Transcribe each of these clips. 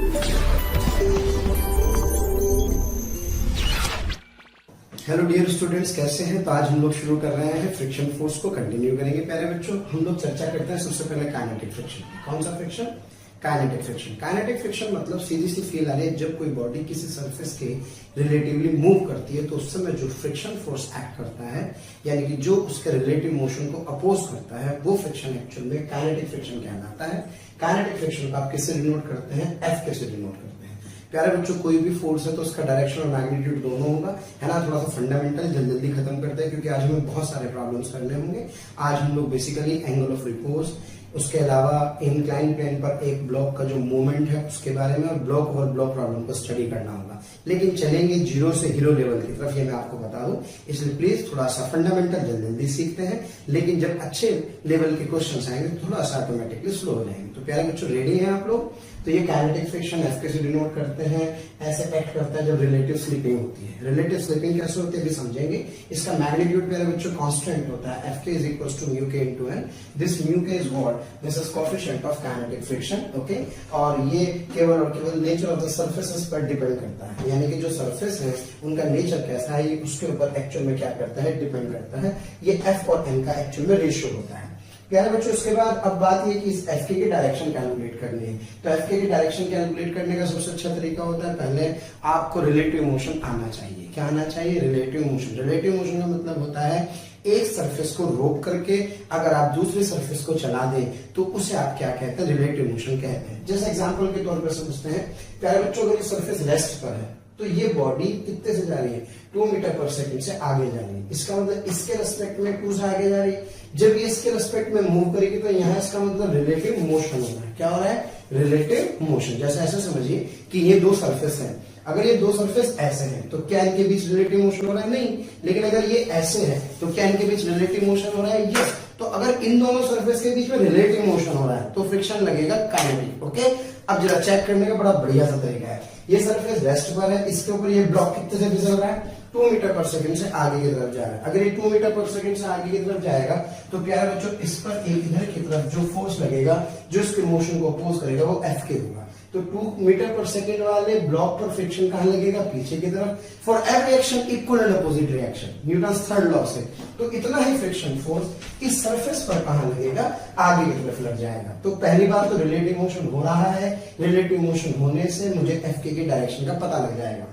Hello dear students, कैसे हैं? तो आज हम लोग शुरू कर रहे हैं फ्रिक्शन फोर्स को कंटिन्यू करेंगे। प्यारे बच्चों, हम लोग चर्चा करते हैं सबसे पहले काइनेटिक फ्रिक्शन। कौन सा friction? Kinetic friction. Kinetic friction मतलब सीधी सी फील आ रही है, जब कोई बॉडी किसी सरफेस के रिलेटिवली मूव करती है तो उस समय जो फ्रिक्शन फोर्स एक्ट करता है, यानी कि जो उसके रिलेटिव मोशन को अपोज करता है, वो फ्रिक्शन एक्चुअल में काइनेटिक फ्रिक्शन कहलाता है। काइनेटिक फ्रिक्शन को आप किससे डिनोट करते हैं? एफ के से डिनोट करते हैं। प्यारे बच्चों, कोई भी फोर्स है तो उसका डायरेक्शन और मैग्नीट्यूड दोनों होगा, है ना। थोड़ा सा फंडामेंटल जल्दी खत्म करते हैं क्योंकि आज हमें बहुत सारे प्रॉब्लम्स करने होंगे। आज हम लोग बेसिकली एंगल ऑफ रिपोज, उसके अलावा इंक्लाइन प्लेन पर एक ब्लॉक का जो मूवमेंट है उसके बारे में, और ब्लॉक और ब्लॉक प्रॉब्लम को स्टडी करना होगा। लेकिन चलेंगे जीरो से हीरो लेवल की तरफ, ये मैं आपको बता दूं। इसलिए प्लीज थोड़ा सा फंडामेंटल जल्दी सीखते हैं, लेकिन जब अच्छे लेवल के क्वेश्चंस आएंगे तो थोड़ा सा ऑटोमेटिकली स्लो हो जाएंगे। तो प्यारे बच्चों, रेडी हैं आप लोग? तो ये काइनेटिक फ्रिक्शन एफ के से डिनोट करते हैं। ऐसे एक्ट करता है जब रिलेटिव स्लिपिंग होती है। रिलेटिव स्लिपिंग कैसे होती है भी समझेंगे। इसका मैग्नीट्यूड प्यारे बच्चों कांस्टेंट होता है, एफ के इज इक्वल टू म्यू के इनटू एन। दिस म्यू के is what? This is coefficient of kinetic friction, okay. और ये केवल और केवल नेचर ऑफ द सरफेसेस पर डिपेंड करता है, यानी कि जो सरफेस है उनका नेचर कैसा है, ये उसके ऊपर एक्चुअल में क्या करता है, डिपेंड करता है। ये एफ और एन का एक्चुअल में रेशियो होता है। प्यारे बच्चों, उसके बाद अब बात ये कि इस एफ के डायरेक्शन कैलकुलेट करनी है। तो एफ के डायरेक्शन कैलकुलेट करने का सबसे अच्छा तरीका होता है, पहले आपको रिलेटिव मोशन आना चाहिए। क्या आना चाहिए? Relative motion. रिलेटिव मोशन का मतलब होता है एक सरफेस को रोक करके अगर आप दूसरे सरफेस को चला दें तो उसे आप क्या कहते हैं? रिलेटिव मोशन कहते हैं। जैसे एग्जांपल के तौर पर समझते हैं। प्यारे बच्चों, अगर ये सरफेस रेस्ट पर है तो ये बॉडी कितने से जा रही है? 2 मीटर पर सेकंड से आगे जा रही है। इसका मतलब इसके रेस्पेक्ट में 2 से आगे जा रही है। जब ये इसके रेस्पेक्ट में मूव करेगी तो यहाँ इसका मतलब रिलेटिव मोशन हो रहा है। क्या हो रहा है? Relative motion. जैसे ऐसा समझिए कि ये दो सरफेस हैं। अगर ये दो सरफेस ऐसे हैं तो क्या इनके बीच रिलेटिव मोशन हो रहा है? नहीं। लेकिन अगर ये ऐसे है तो क्या इनके बीच रिलेटिव मोशन हो रहा है? यस। तो अगर इन दोनों सरफेस के बीच में रिलेटिव मोशन हो रहा है तो फ्रिक्शन लगेगा काइनेटिक, ओके। अब जरा चेक करने का बड़ा बढ़िया सा तरीका है। ये सरफेस रेस्ट पर है, इसके ऊपर ये ब्लॉक कितने से फिसल रहा है? 2 मीटर पर सेकंड से आगे की तरफ जा रहा है। अगर ये 2 मीटर पर सेकंड से आगे की तरफ जाएगा तो प्यारे बच्चों, इस पर एक इधर की तरफ जो फोर्स लगेगा, जो इसके मोशन को अपोज करेगा, वो एफ के होगा। तो 2 मीटर पर सेकंड वाले ब्लॉक पर फ्रिक्शन कहां लगेगा? पीछे की तरफ। For every action equal and opposite reaction, Newton's third law से। तो इतना ही फ्रिक्शन फोर्स इस सरफेस पर कहां लगेगा? आगे की तरफ लग जाएगा। तो पहली बात तो रिलेटिव मोशन हो रहा है। रिलेटिव मोशन होने से मुझे एफ के डायरेक्शन का पता लग जाएगा।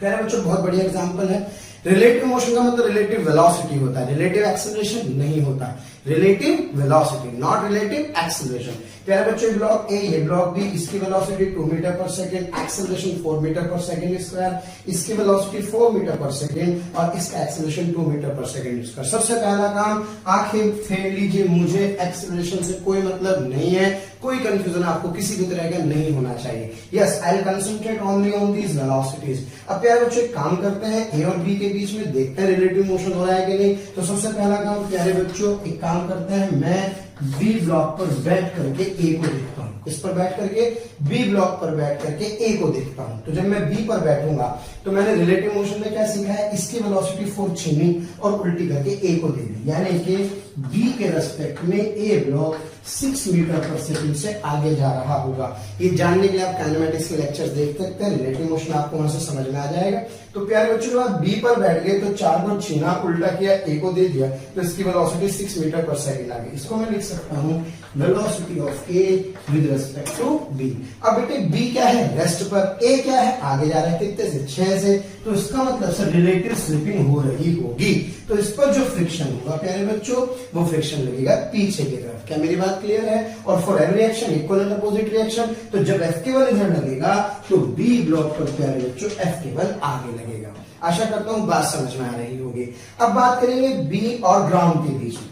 प्यारे बच्चों, बहुत बढ़िया एग्जांपल है। रिलेटिव मोशन का मतलब रिलेटिव वेलोसिटी होता है, रिलेटिव एक्सेलरेशन नहीं होता। Relative velocity, not relative acceleration. प्यारे बच्चों, ब्लॉक ए, ये ब्लॉक बी, इसकी वेलोसिटी 2 मीटर पर सेकंड, एक्सेलरेशन 4 मीटर पर सेकंड स्क्वायर, इसकी वेलोसिटी 4 मीटर पर सेकंड और इसका एक्सेलरेशन 2 मीटर पर सेकंड स्क्वायर। सबसे पहला काम, आंखें फेर लीजिए, मुझे एक्सेलरेशन से कोई मतलब नहीं है। कोई कंफ्यूजन आपको किसी भी तरह का नहीं होना चाहिए। Yes, I will concentrate only on these velocities. अब प्यारे बच्चों, एक काम करते हैं, ए और बी के बीच में देखते हैं रिलेटिव मोशन हो रहा है कि नहीं। तो सबसे पहला काम प्यारे बच्चों, एक काम करते हैं, मैं बी ब्लॉक पर बैठ करके ए को देखता हूं। इस पर बैठ करके बी ब्लॉक पर बैठ करके ए को देखता हूं। तो जब मैं बी पर बैठूंगा तो मैंने रिलेटिव मोशन में क्या सीखा है? इसकी वेलोसिटी 4 छीनी और उल्टी करके ए को दे दी, यानी कि बी के रेस्पेक्ट में ए ब्लॉक 6 मीटर पर सेकंड से आगे जा रहा होगा। ये जानने के लिए आप काइनेमेटिक्स के लेक्चर्स देख सकते हैं। रिलेटिव मोशन आपको वहां से समझ में आ जाएगा। तो प्यारे बच्चों, जब आप बी पर बैठ गए तो 4 को छीना, उल्टा किया, ए को दे दिया, तो इसकी वेलोसिटी 6 मीटर पर सेकंड आ गई। इसको मैं लिख सकता हूं velocity of A with respect to B. अब बेटे, बी क्या है? रेस्ट पर। ए क्या है? आगे जा रहा है। कितने से? 6 से। तो इसका मतलब सर रिलेटिव स्लिपिंग हो रही होगी। तो इस पर जो फ्रिक्शन होगा प्यारे बच्चों, वो फ्रिक्शन लगेगा पीछे की तरफ। क्या मेरी बात क्लियर है? और for every reaction equal and opposite reaction, तो जब एफ केवल इधर लगेगा तो बी ब्लॉक पर प्यारे बच्चों एफ केवल आगे लगेगा। आशा करता हूं बात समझ में आ रही होगी। अब बात करेंगे बी और ग्राउंड के बीच में।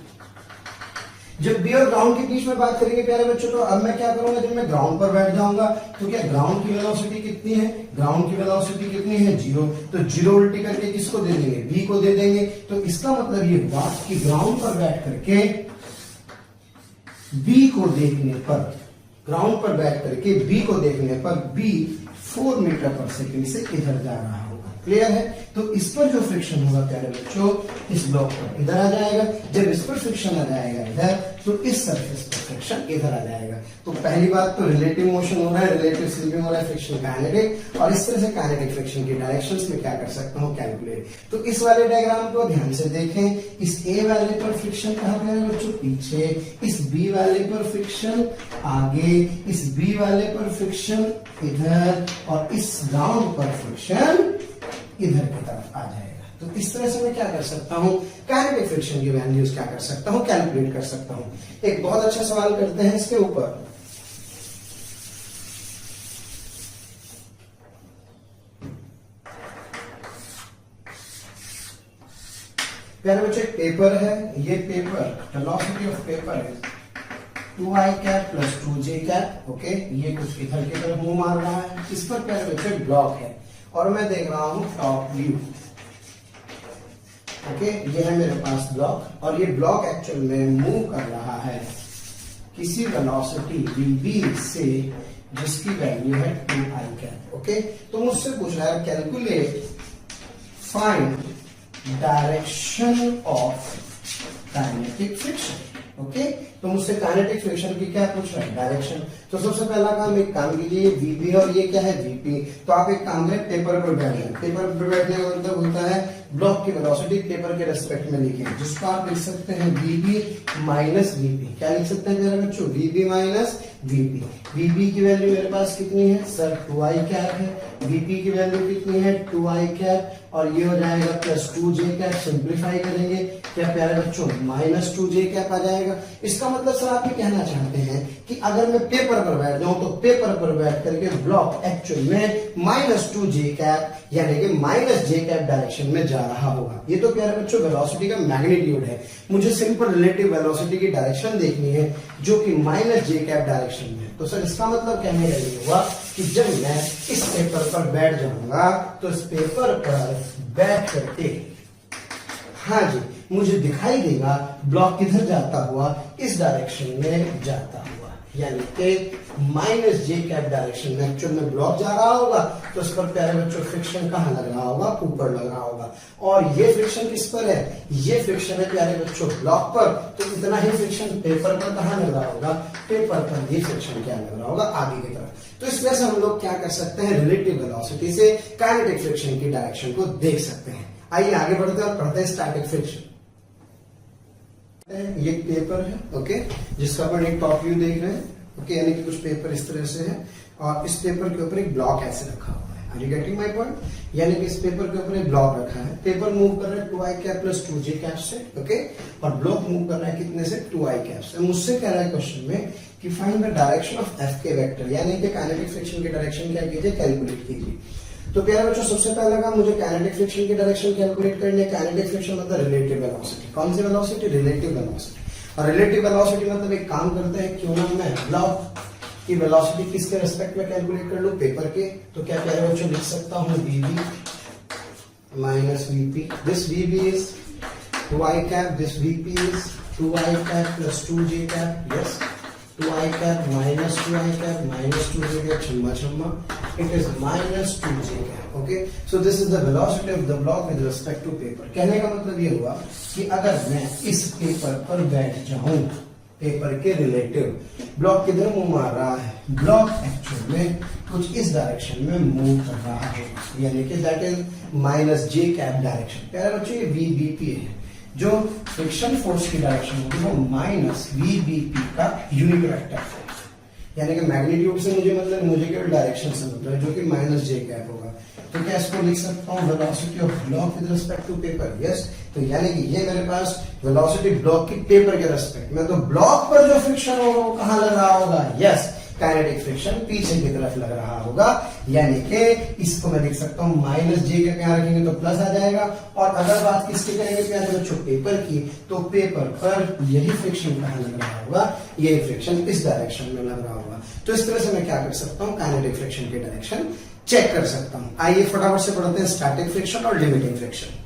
जब बी और ग्राउंड के बीच में बात करेंगे प्यारे बच्चों, तो अब मैं क्या करूंगा? जब मैं ग्राउंड पर बैठ जाऊंगा तो क्या ग्राउंड की वेलोसिटी कितनी है? ग्राउंड की वेलोसिटी कितनी है? 0। तो 0 उल्टी करके किसको दे देंगे? बी को दे देंगे। तो इसका मतलब ये हुआ कि ग्राउंड पर बैठ करके बी को देखने पर, ग्राउंड पर बैठ करके बी को देखने पर बी 4 मीटर पर सेकंड से इधर जा रहा होगा। क्लियर है? तो इस पर जो फ्रिक्शन होगा प्यारे बच्चों, इस ब्लॉक पर इधर आ जाएगा। जब इस पर फ्रिक्शन आ जाएगा इधर, तो इस सरफेस पर फ्रिक्शन इधर आ जाएगा। तो पहली बात तो रिलेटिव मोशन हो रहा है, रिलेटिव स्लिपिंग हो रहा है, फ्रिक्शन काइनेटिक, और इस तरह से काइनेटिक फ्रिक्शन की डायरेक्शंस में क्या कर सकता हूं, कैलकुलेट। तो इस वाले डायग्राम को ध्यान से देखें। इस ए वाले पर फ्रिक्शन कहां पे है बच्चों, पीछे। इस बी वाले पर फ्रिक्शन आगे, इस बी वाले पर फ्रिक्शन इधर, और इस ग्राउंड पर फ्रिक्शन इधर की तरफ आ जाएगा। तो इस तरह से मैं क्या कर सकता हूं, काइनेटिक फ्रिक्शन की वैल्यूज क्या कर सकता हूं, कैलकुलेट कर सकता हूं। एक बहुत अच्छा सवाल करते हैं इसके ऊपर। प्यारे बच्चे, पेपर है, ये पेपर, वेलोसिटी ऑफ पेपर है 2i कैप प्लस 2j कैप। ओके, ये कुछ इधर की तरफ मुंह मार रहा है। इस पर प्यारे बच्चे ब्लॉक है, और मैं देख रहा हूं टॉप व्यू। ओके, ये है मेरे पास ब्लॉक, और ये ब्लॉक एक्चुअल में मूव कर रहा है किसी वेलोसिटी vb से, जिसकी वैल्यू है 2i कैप। ओके, तो मुझसे पूछ रहा है calculate find direction of kinetic friction. Okay, तो मुझसे काइनेटिक फ्रिक्शन की क्या पूछ रहा है, डायरेक्शन। तो सबसे पहला काम, एक काम कीजिए, वीबी और ये क्या है, वीपी। तो आप एक काम करें, पेपर पर बैठ जाए। पेपर पर बैठने का मतलब होता है ब्लॉक की वेलोसिटी पेपर के रेस्पेक्ट में लिखें, जिसको आप लिख सकते हैं वीबी माइनस वीपी। क्या लिख सकते हैं मेरे बच्चों, वीबी माइनस वीपी। वीबी की वैल्यू मेरे पास कितनी है सर, 2i कैप है। वीपी की वैल्यू कितनी है, 2i कैप, और ये हो जाएगा प्लस 2j कैप। सिंप्लीफाई करेंगे क्या प्यारे बच्चों, माइनस 2j कैप आ जाएगा। इसका मतलब सर आप ये कहना चाहते हैं कि अगर मैं पेपर पर बैठ जाऊं, तो पेपर पर बैठ करके ब्लॉक एक्चुअल में माइनस 2j कैप यानी कि माइनस j कैप डायरेक्शन में जा रहा होगा। ये तो प्यारे बच्चों वेलोसिटी का मैग्नीट्यूड है। मुझे सिंपल रिलेटिव वेलोसिटी की डायरेक्शन देखनी है, जो कि माइनस j कैप डायरेक्शन में। तो सर इसका मतलब कहने का ये हुआ कि जब मैं इस पेपर पर बैठ जाऊंगा, तो इस पेपर पर बैठ करके, हाँ जी, मुझे दिखाई देगा ब्लॉक किधर जाता हुआ, इस डायरेक्शन में जाता हुआ, यानी कि माइनस j कैप डायरेक्शन में एक्चुअल में ब्लॉक जा रहा होगा। तो इस पर प्यारे बच्चों फ्रिक्शन कहां लग रहा होगा, ऊपर लग रहा होगा। और ये फ्रिक्शन किस पर है, ये फ्रिक्शन है प्यारे बच्चों ब्लॉक पर। तो इतना ही फ्रिक्शन पेपर पर कहां लग रहा होगा, पेपर पर ये फ्रिक्शन क्या लग रहा होगा, आगे की तरफ। तो इस वजह से हम लोग क्या कर सकते हैं, रिलेटिव वेलोसिटी से काइनेटिक फ्रिक्शन की डायरेक्शन को देख सकते हैं। आइए आगे बढ़ते हैं और पढ़ते हैं स्टैटिक फ्रिक्शन। ये पेपर है, ओके, जिसका अपन एक टॉप व्यू देख रहे हैं। ओके, यानी कि कुछ पेपर इस तरह से है, और इस पेपर के ऊपर एक ब्लॉक ऐसे रखा हुआ है। Are you getting my point? यानी कि इस पेपर के ऊपर एक ब्लॉक रखा है, पेपर मूव कर रहा है 2i cap plus 2j cap से। ओके, और ब्लॉक मूव कर रहा है कितने से, 2i कैप से। मुझसे कह रहा है क्वेश्चन में कि find the direction of F के वेक्टर, यानी कि काइनेटिक फ्रिक्शन की डायरेक्शन क्या कीजिए, कैलकुलेट कीजिए। तो प्यारे बच्चों, सबसे पहला काम मुझे काइनेटिक फ्रिक्शन की डायरेक्शन कैलकुलेट करनी है। काइनेटिक फ्रिक्शन मतलब रिलेटिव वेलोसिटी। कौन सी वेलोसिटी, रिलेटिव वेलोसिटी। और रिलेटिव वेलोसिटी मतलब एक काम करते हैं, क्यों ना मैं ब्लॉक की वेलोसिटी किसके रेस्पेक्ट में कैलकुलेट कर लूं, पेपर के। तो क्या प्यारे बच्चों लिख सकता हूं, vb minus vp। This vb is 2i cap, this vp is 2i cap plus 2j cap. Yes, 2i cap minus 2i cap minus 2j cap, छम्मा छम्मा, it is minus 2j कैप। Okay, so this is the velocity of the block with respect to paper. कहने का मतलब ये हुआ कि अगर मैं इस पेपर पर बैठ जाऊं, पेपर के रिलेटिव, ब्लॉक किधर मूव मार रहा है, ब्लॉक एक्चुअल में कुछ इस डायरेक्शन में मूव कर रहा है, यानी कि that is minus j cap direction. प्यारे बच्चों, ये vbp है, जो फ्रिक्शन फोर्स की डायरेक्शन होगी वो माइनस vbp का यूनिट वेक्टर है। यानी कि मैग्नीट्यूड से मुझे मतलब, मुझे केवल डायरेक्शन से मतलब है, जो कि माइनस j कैप होगा। तो क्या इसको लिख सकता हूँ, velocity of block with respect to paper. Yes, तो यानी कि ये मेरे पास वेलोसिटी ब्लॉक की पेपर के रेस्पेक्ट में। तो ब्लॉक पर जो फ्रिक्शन होगा वो कहां लग रहा होगा, यस, काइनेटिक फ्रिक्शन पीछे की तरफ लग रहा होगा। यानी कि इसको मैं लिख सकता हूं माइनस j का क्या रखेंगे तो प्लस आ जाएगा। और अगर बात किसकी करेंगे प्यारे बच्चों, पेपर की, तो पेपर पर यही फ्रिक्शन कहां लग रहा होगा, यही फ्रिक्शन इस डायरेक्शन में लग रहा होगा। तो इस तरह से मैं क्या कर सकता हूं, काइनेटिक फ्रिक्शन की डायरेक्शन चेक कर सकता हूं। आइए फटाफट से पढ़ते हैं स्टैटिक फ्रिक्शन और लिमिटिंग फ्रिक्शन।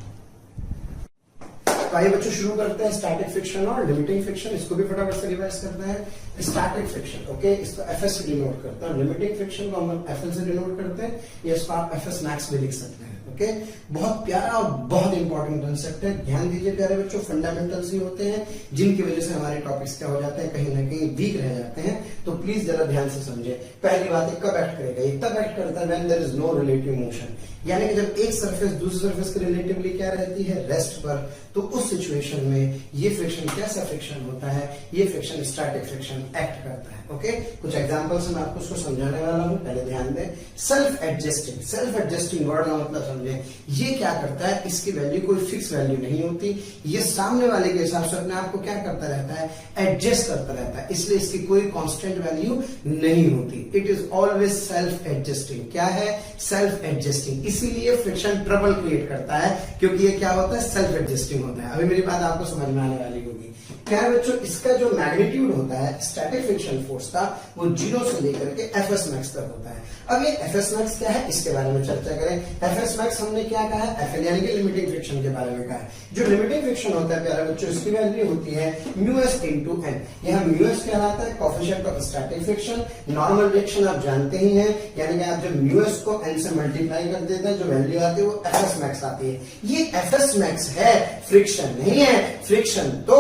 तो आइए बच्चों शुरू करते हैं स्टैटिक फ्रिक्शन और लिमिटिंग फ्रिक्शन। इसको भी फटाफट से रिवाइज करते हैं। स्टैटिक फ्रिक्शन, ओके, इसको एफएस से डिनोट करते हैं। लिमिटिंग फ्रिक्शन को हम एफएल से डिनोट करते हैं, या इसको आप एफएस मैक्स भी लिख सकते हैं। ओके, बहुत प्यारा और बहुत इंपॉर्टेंट कंसेप्ट है, ध्यान दीजिए प्यारे बच्चों। फंडामेंटल्स ही होते हैं जिनकी वजह से हमारे टॉपिक्स क्या हो जाते हैं, कहीं ना कहीं वीक रह जाते हैं, तो प्लीज जरा ध्यान से समझे। पहली बात, कब एक्ट करेगा, एक तब एक्ट करता है when there is no relative motion, यानी कि जब एक सरफेस दूसरी सरफेस के रिलेटिवली क्या रहती है, रेस्ट पर, तो उस सिचुएशन में ये फ्रिक्शन कैसा फ्रिक्शन होता है, ये फ्रिक्शन स्टैटिक फ्रिक्शन एक्ट करता है। ओके, कुछ एग्जांपल्स मैं आपको उसको समझाने वाला हूं, पहले ध्यान दें। सेल्फ एडजस्टिंग वर्ड का मतलब समझे, ये क्या करता है, इसकी वैल्यू कोई फिक्स वैल्यू नहीं होती, ये सामने वाले के हिसाब से अपने आप को क्या करता रहता है, एडजस्ट करता रहता है, इसलिए इसकी कोई कांस्टेंट वैल्यू नहीं होती। It is always self adjusting. क्या है, सेल्फ एडजस्टिंग, इसीलिए फ्रिक्शन ट्रबल क्रिएट करता है, क्योंकि ये क्या होता है, सेल्फ एडजस्टिंग होता है। अभी मेरी बात आपको समझ में आने वाली होगी। क्या है बच्चों, इसका जो मैग्नीट्यूड होता है स्टैटिक फ्रिक्शन फोर्स का, वो 0 से लेकर के एफएस मैक्स तक होता है। अब ये एफएस मैक्स क्या है, इसके बारे में चर्चा करें। एफएस मैक्स हमने क्या कहा है, एफएल यानी कि लिमिटिंग फ्रिक्शन के बारे में कहा है। जो लिमिटिंग फ्रिक्शन होता है प्यारे बच्चों, इसकी वैल्यू होती है म्यूएस इनटू एन। यहां म्यूएस कहलाता है coefficient of static friction. Normal reaction आप जानते ही हैं, यानी कि आप जब म्यूएस को एन से मल्टीप्लाई कर देते हैं, जो वैल्यू आती है वो एफएस मैक्स आती है। ये एफएस मैक्स है, फ्रिक्शन नहीं है। फ्रिक्शन तो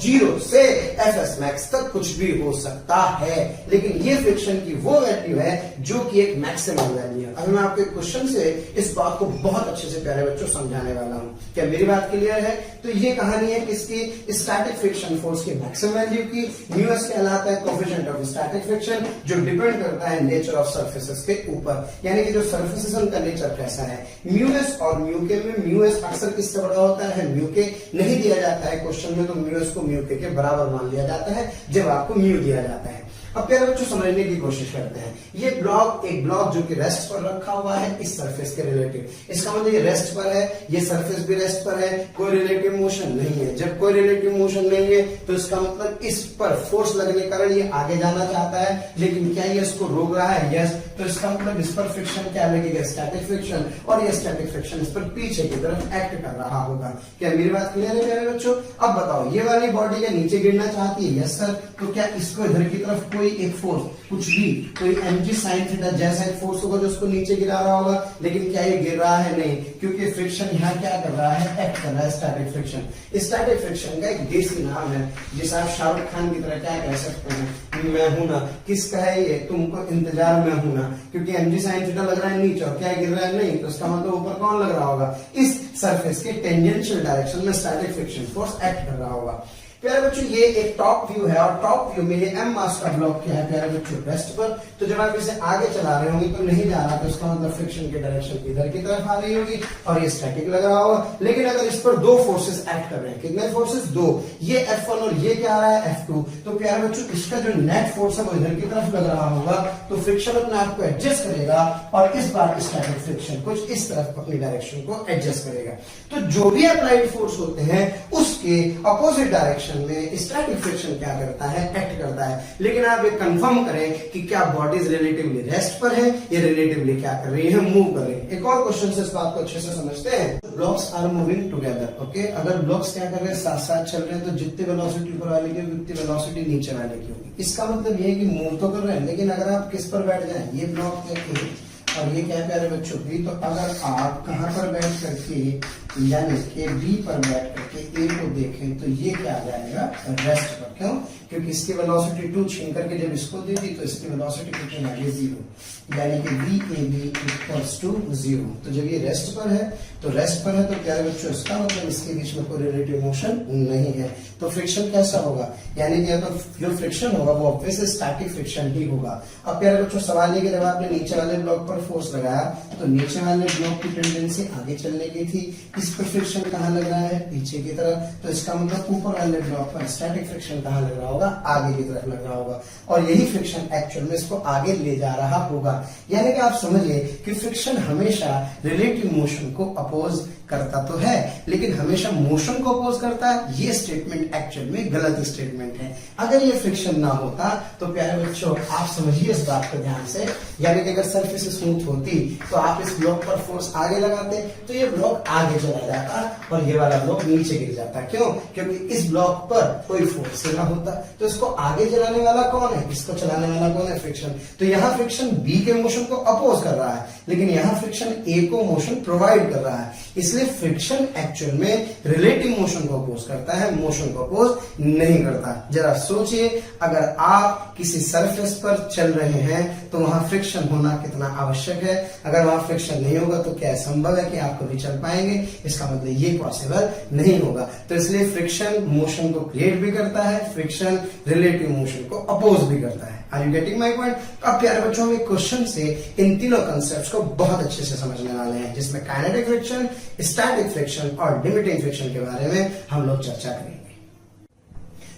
0 से एफएस मैक्स तक कुछ भी हो सकता है, लेकिन ये फ्रिक्शन की वो वैल्यू है जो कि एक मैक्सिमम वैल्यू है। अभी मैं आपके क्वेश्चन से इस बात को बहुत अच्छे से प्यारे बच्चों समझाने वाला हूं। क्या मेरी बात क्लियर है? तो ये कहानी है किसकी, स्टैटिक फ्रिक्शन फोर्स की मैक्सिमम वैल्यू की। म्यूएस कहलाता है कोएफिशिएंट ऑफ स्टैटिक फ्रिक्शन, जो डिपेंड करता है नेचर ऑफ सर्फेसेस के ऊपर, यानी कि जो सर्फेसेस उनका नेचर कैसा है। म्यूएस और म्यूके में म्यूएस अक्सर किससे बड़ा होता है, म्यूके नहीं दिया जाता है क्वेश्चन में, तो म्यूएस को म्यूके के बराबर मान लिया जाता है जब आपको म्यू दिया जाता है। अब प्यारे बच्चों समझने की कोशिश करते हैं। ये ब्लॉक, एक ब्लॉक जो कि रेस्ट पर रखा हुआ है इस सरफेस के रिलेटिव, इसका मतलब ये रेस्ट पर है, ये सरफेस भी रेस्ट पर है, कोई रिलेटिव मोशन नहीं है। जब कोई रिलेटिव मोशन नहीं है तो इसका मतलब इस पर फोर्स लगने के कारण ये आगे जाना चाहता है, लेकिन क्या ये इसको रोक रहा है? यस। तो इसका मतलब इस पर फ्रिक्शन क्या लगेगा, स्टैटिक फ्रिक्शन, और ये स्टैटिक फ्रिक्शन इस पर पीछे की तरफ एक्ट कर रहा होगा। क्या मेरी बात क्लियर है प्यारे बच्चों? अब बताओ, ये वाली बॉडी क्या नीचे गिरना चाहती है? Yes sir. तो क्या इसको इधर की तरफ कोई एक फोर्स, कुछ भी कोई mg sin थीटा जैसा एक फोर्स होगा जो उसको नीचे गिरा रहा होगा, लेकिन क्या ये गिर रहा है? नहीं, क्योंकि फ्रिक्शन यहाँ क्या कर रहा है, एक्ट कर रहा है, स्टैटिक फ्रिक्शन। स्टैटिक फ्रिक्शन का एक देसी नाम है, जिसे आप शाहरुख खान की तरह क्या कह सकते हैं, मैं हूं ना। किसका है ये, तुमको इंतजार में हूं ना, क्योंकि mg sin थीटा लग रहा है नीचे और क्या गिर रहा है? नहीं, तो इसका मतलब ऊपर कौन लग रहा होगा, इस सरफेस के टेंजेंशियल डायरेक्शन में स्टैटिक फ्रिक्शन फोर्स एक्ट कर रहा होगा। प्यारे बच्चों ये एक टॉप व्यू है, और टॉप व्यू में ये एम मास का ब्लॉक क्या है प्यारे बच्चों, रेस्ट पर। तो जब आप इसे आगे चला रहे होंगे तो नहीं जा रहा, तो इसका मतलब फ्रिक्शन की डायरेक्शन इधर की तरफ आ रही होगी और ये स्टैटिक लग रहा होगा। लेकिन अगर इस पर दो फोर्सेस एक्ट कर रहे हैं, कितने फोर्सेस? दो, ये F1 और ये क्या आ रहा है, F2। तो प्यारे बच्चों इसका जो नेट फोर्स है वो इधर की तरफ लग रहा होगा, तो फ्रिक्शन अपने आप को एडजस्ट करेगा और इस बार स्टैटिक फ्रिक्शन कुछ इस तरफ अपनी डायरेक्शन को एडजस्ट करेगा। तो जो भी अप्लाइड फोर्स होते हैं उसके अपोजिट डायरेक्शन में स्टैटिक फ्रिक्शन क्या करता है, एक्ट करता है। लेकिन आप ये कंफर्म करें कि क्या बॉडीज रिलेटिवली रेस्ट पर है या रिलेटिवली क्या कर रही है, मूव कर रही है। एक और क्वेश्चन से इस बात को अच्छे से समझते हैं। Blocks are moving together, okay. अगर ब्लॉक्स क्या कर रहे हैं, साथ साथ चल रहे हैं, तो जितनी वेलोसिटी ऊपर वाले की उतनी वेलोसिटी नीचे वाले की होगी। इसका मतलब ये है कि मूव तो कर रहे हैं, लेकिन अगर आप किस पर बैठ जाए, ये ब्लॉक है और ये क्या है प्यारे बच्चों भी, तो अगर आप कहां पर बैठ करके, यानी कि बी पर बैठ करके ए को देखें, तो ये क्या आ जाएगा, रेस्ट पर। क्यों? क्योंकि इसकी वेलोसिटी 2 छीन करके जब इसको दे दी तो इसकी वेलोसिटी कितनी आ गई, 0, यानी कि VAB इक्वल्स टू 0। तो जब ये रेस्ट पर है, तो रेस्ट पर है तो प्यारे बच्चों इसका मतलब इसके बीच में कोई रिलेटिव मोशन नहीं है। तो फ्रिक्शन कैसा होगा, यानी कि अगर जो फ्रिक्शन होगा वो ऑब्वियसली स्टैटिक फ्रिक्शन ही होगा। अब प्यारे बच्चों सवाल ये कि जब आपने नीचे वाले ब्लॉक पर फोर्स लगाया तो नीचे वाले ब्लॉक की टेंडेंसी आगे चलने की थी, इस पर फ्रिक्शन कहाँ लग रहा है, पीछे की तरफ। तो इसका मतलब ऊपर वाले ब्लॉक पर स्टैटिक फ्रिक्शन कहाँ लग रहा होगा, आगे की तरफ लग रहा होगा, और यही फ्रिक्शन एक्चुअल में इसको आगे ले जा रहा होगा। यानी कि आप समझिए कि फ्रिक्शन हमेशा रिलेटिव मोशन को अपोज करता तो है, लेकिन हमेशा मोशन को अपोज करता है। ये स्टेटमेंट एक्चुअल में गलत स्टेटमेंट है। अगर ये फ्रिक्शन ना होता तो प्यारे बच्चों आप समझिए इस बात को ध्यान से, यानी कि अगर सरफेस स्मूथ होती तो आप इस ब्लॉक पर फोर्स आगे लगाते तो ये ब्लॉक आगे चला जाता और ये वाला ब्लॉक नीचे गिर जाता। क्यों? क्योंकि इस ब्लॉक पर कोई फोर्स ना होता। तो इसको आगे चलाने वाला कौन है? इसको चलाने वाला कौन है? फ्रिक्शन। तो यहाँ फ्रिक्शन बी के मोशन को अपोज कर रहा है, लेकिन यहाँ फ्रिक्शन ए को मोशन प्रोवाइड कर रहा है। इसलिए फ्रिक्शन एक्चुअल में रिलेटिव मोशन को अपोज करता है, मोशन को अपोज नहीं करता। जरा सोचिए, अगर आप किसी सरफेस पर चल रहे हैं तो वहां फ्रिक्शन होना कितना आवश्यक है। अगर वहां फ्रिक्शन नहीं होगा तो क्या संभव है कि आप कभी चल पाएंगे? इसका मतलब ये पॉसिबल नहीं होगा। तो इसलिए फ्रिक्शन मोशन को क्रिएट भी करता है, फ्रिक्शन रिलेटिव मोशन को अपोज भी करता है। Are you getting my point? अब प्यारे बच्चों हम एक क्वेश्चन से इन तीनों कंसेप्ट को बहुत अच्छे से समझने वाले हैं, जिसमें काइनेटिक फ्रिक्शन, स्टैटिक फ्रिक्शन और लिमिटिंग फ्रिक्शन के बारे में हम लोग चर्चा करेंगे।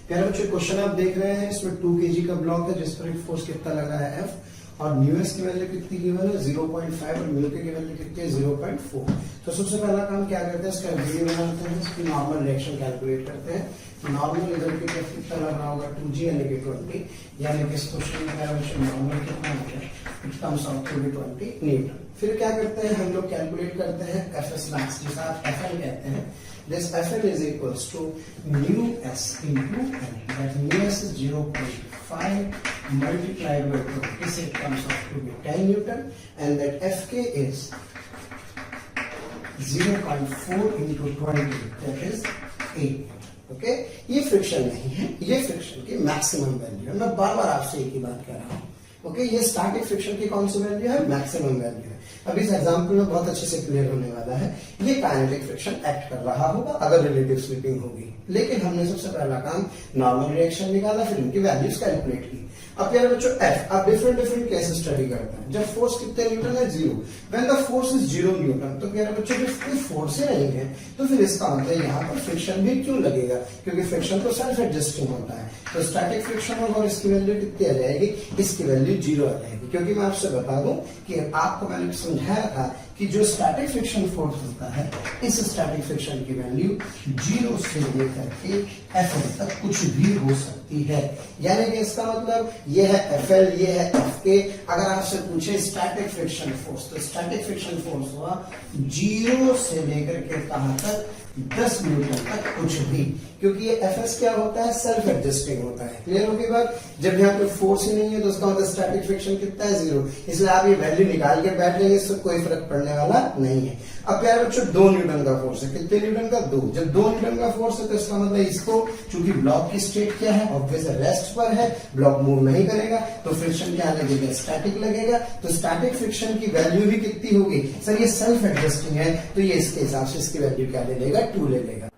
प्यारे बच्चों क्वेश्चन आप देख रहे हैं, इसमें 2 kg का ब्लॉक है जिस पर एक फोर्स कितना लगा है F, और µs की वैल्यू कितनी गिवन है 0.5 और म्यू की वैल्यू कितनी है 0.4। तो सबसे पहला काम क्या करते हैं, इसका वीडियो बनाते हैं, इसकी नॉर्मल रिएक्शन कैलकुलेट करते हैं। नॉर्मल इधर की तरफ कितना लग रहा होगा 2g यानी कि 20, यानी कि इस क्वेश्चन में नॉर्मल कितना होता है, it comes out to be 20 newton. फिर क्या करते हैं हम लोग, कैलकुलेट करते हैं Fs max, जिसे आप Fn कहते हैं। This Fn is equals to µs into n. That µs is 0.5 multiplied by 20, so it comes out to be 10 Newton, and that Fk is 0.4 into 20, that is 8। Okay, ये friction नहीं है, ये friction की maximum value है। मैं बार बार आपसे एक ही बात कह रहा हूँ। ओके, ये स्टैटिक फ्रिक्शन की कौन सी वैल्यू है? मैक्सिमम वैल्यू है। अब इस एग्जांपल में बहुत अच्छे से क्लियर होने वाला है। ये काइनेटिक फ्रिक्शन एक्ट कर रहा होगा अगर रिलेटिव स्वीपिंग होगी, लेकिन हमने सबसे पहला काम नॉर्मल रिएक्शन निकाला, फिर इनकी वैल्यूज कैलकुलेट की। अब प्यारे बच्चों F, आप डिफरेंट केस स्टडी करते हैं। जब फोर्स कितने न्यूटन है? 0। When the force is 0 Newton, तो प्यारे बच्चों जब कोई फोर्स ही नहीं है तो फिर इसका मतलब यहाँ पर फ्रिक्शन भी क्यों लगेगा? क्योंकि फ्रिक्शन तो सेल्फ एडजस्टिंग होता है। तो स्टैटिक फ्रिक्शन होगा और इसकी वैल्यू कितनी आ जाएगी? इसकी वैल्यू 0 आ जाएगी। क्योंकि मैं आपसे बता दूं कि आपको मैंने समझाया था कि जो स्टैटिक फ्रिक्शन फोर्स होता है, इस स्टैटिक फ्रिक्शन की वैल्यू 0 से लेकर के Fn तक कुछ भी हो सकती है। यानी कि इसका मतलब ये है Fl, ये है Fk। अगर आपसे पूछे स्टैटिक फ्रिक्शन फोर्स, तो स्टैटिक फ्रिक्शन फोर्स हुआ 0 से लेकर के कहां तक? 10 न्यूटन तक कुछ भी, क्योंकि ये Fs क्या होता है? सेल्फ एडजस्टिंग होता है। क्लियर होगी बात? जब यहाँ पे फोर्स ही नहीं है तो उसका मतलब स्टैटिक फ्रिक्शन कितना है? 0। इसलिए आप ये वैल्यू निकाल के बैठ लेंगे, इससे कोई फर्क पड़ने वाला नहीं है। अब प्यारे बच्चों 2 न्यूटन का फोर्स है। कितने न्यूटन का? 2। जब 2 न्यूटन का फोर्स है तो इसका मतलब इसको, चूंकि ब्लॉक की स्टेट क्या है? ऑब्वियस रेस्ट पर है, ब्लॉक मूव नहीं करेगा, तो फ्रिक्शन क्या लगेगा? स्टैटिक लगेगा। तो स्टैटिक फ्रिक्शन की वैल्यू भी कितनी होगी? सर ये सेल्फ एडजस्टिंग है, तो ये इसके हिसाब से इसकी वैल्यू क्या ले लेगा? 2 ले लेगा।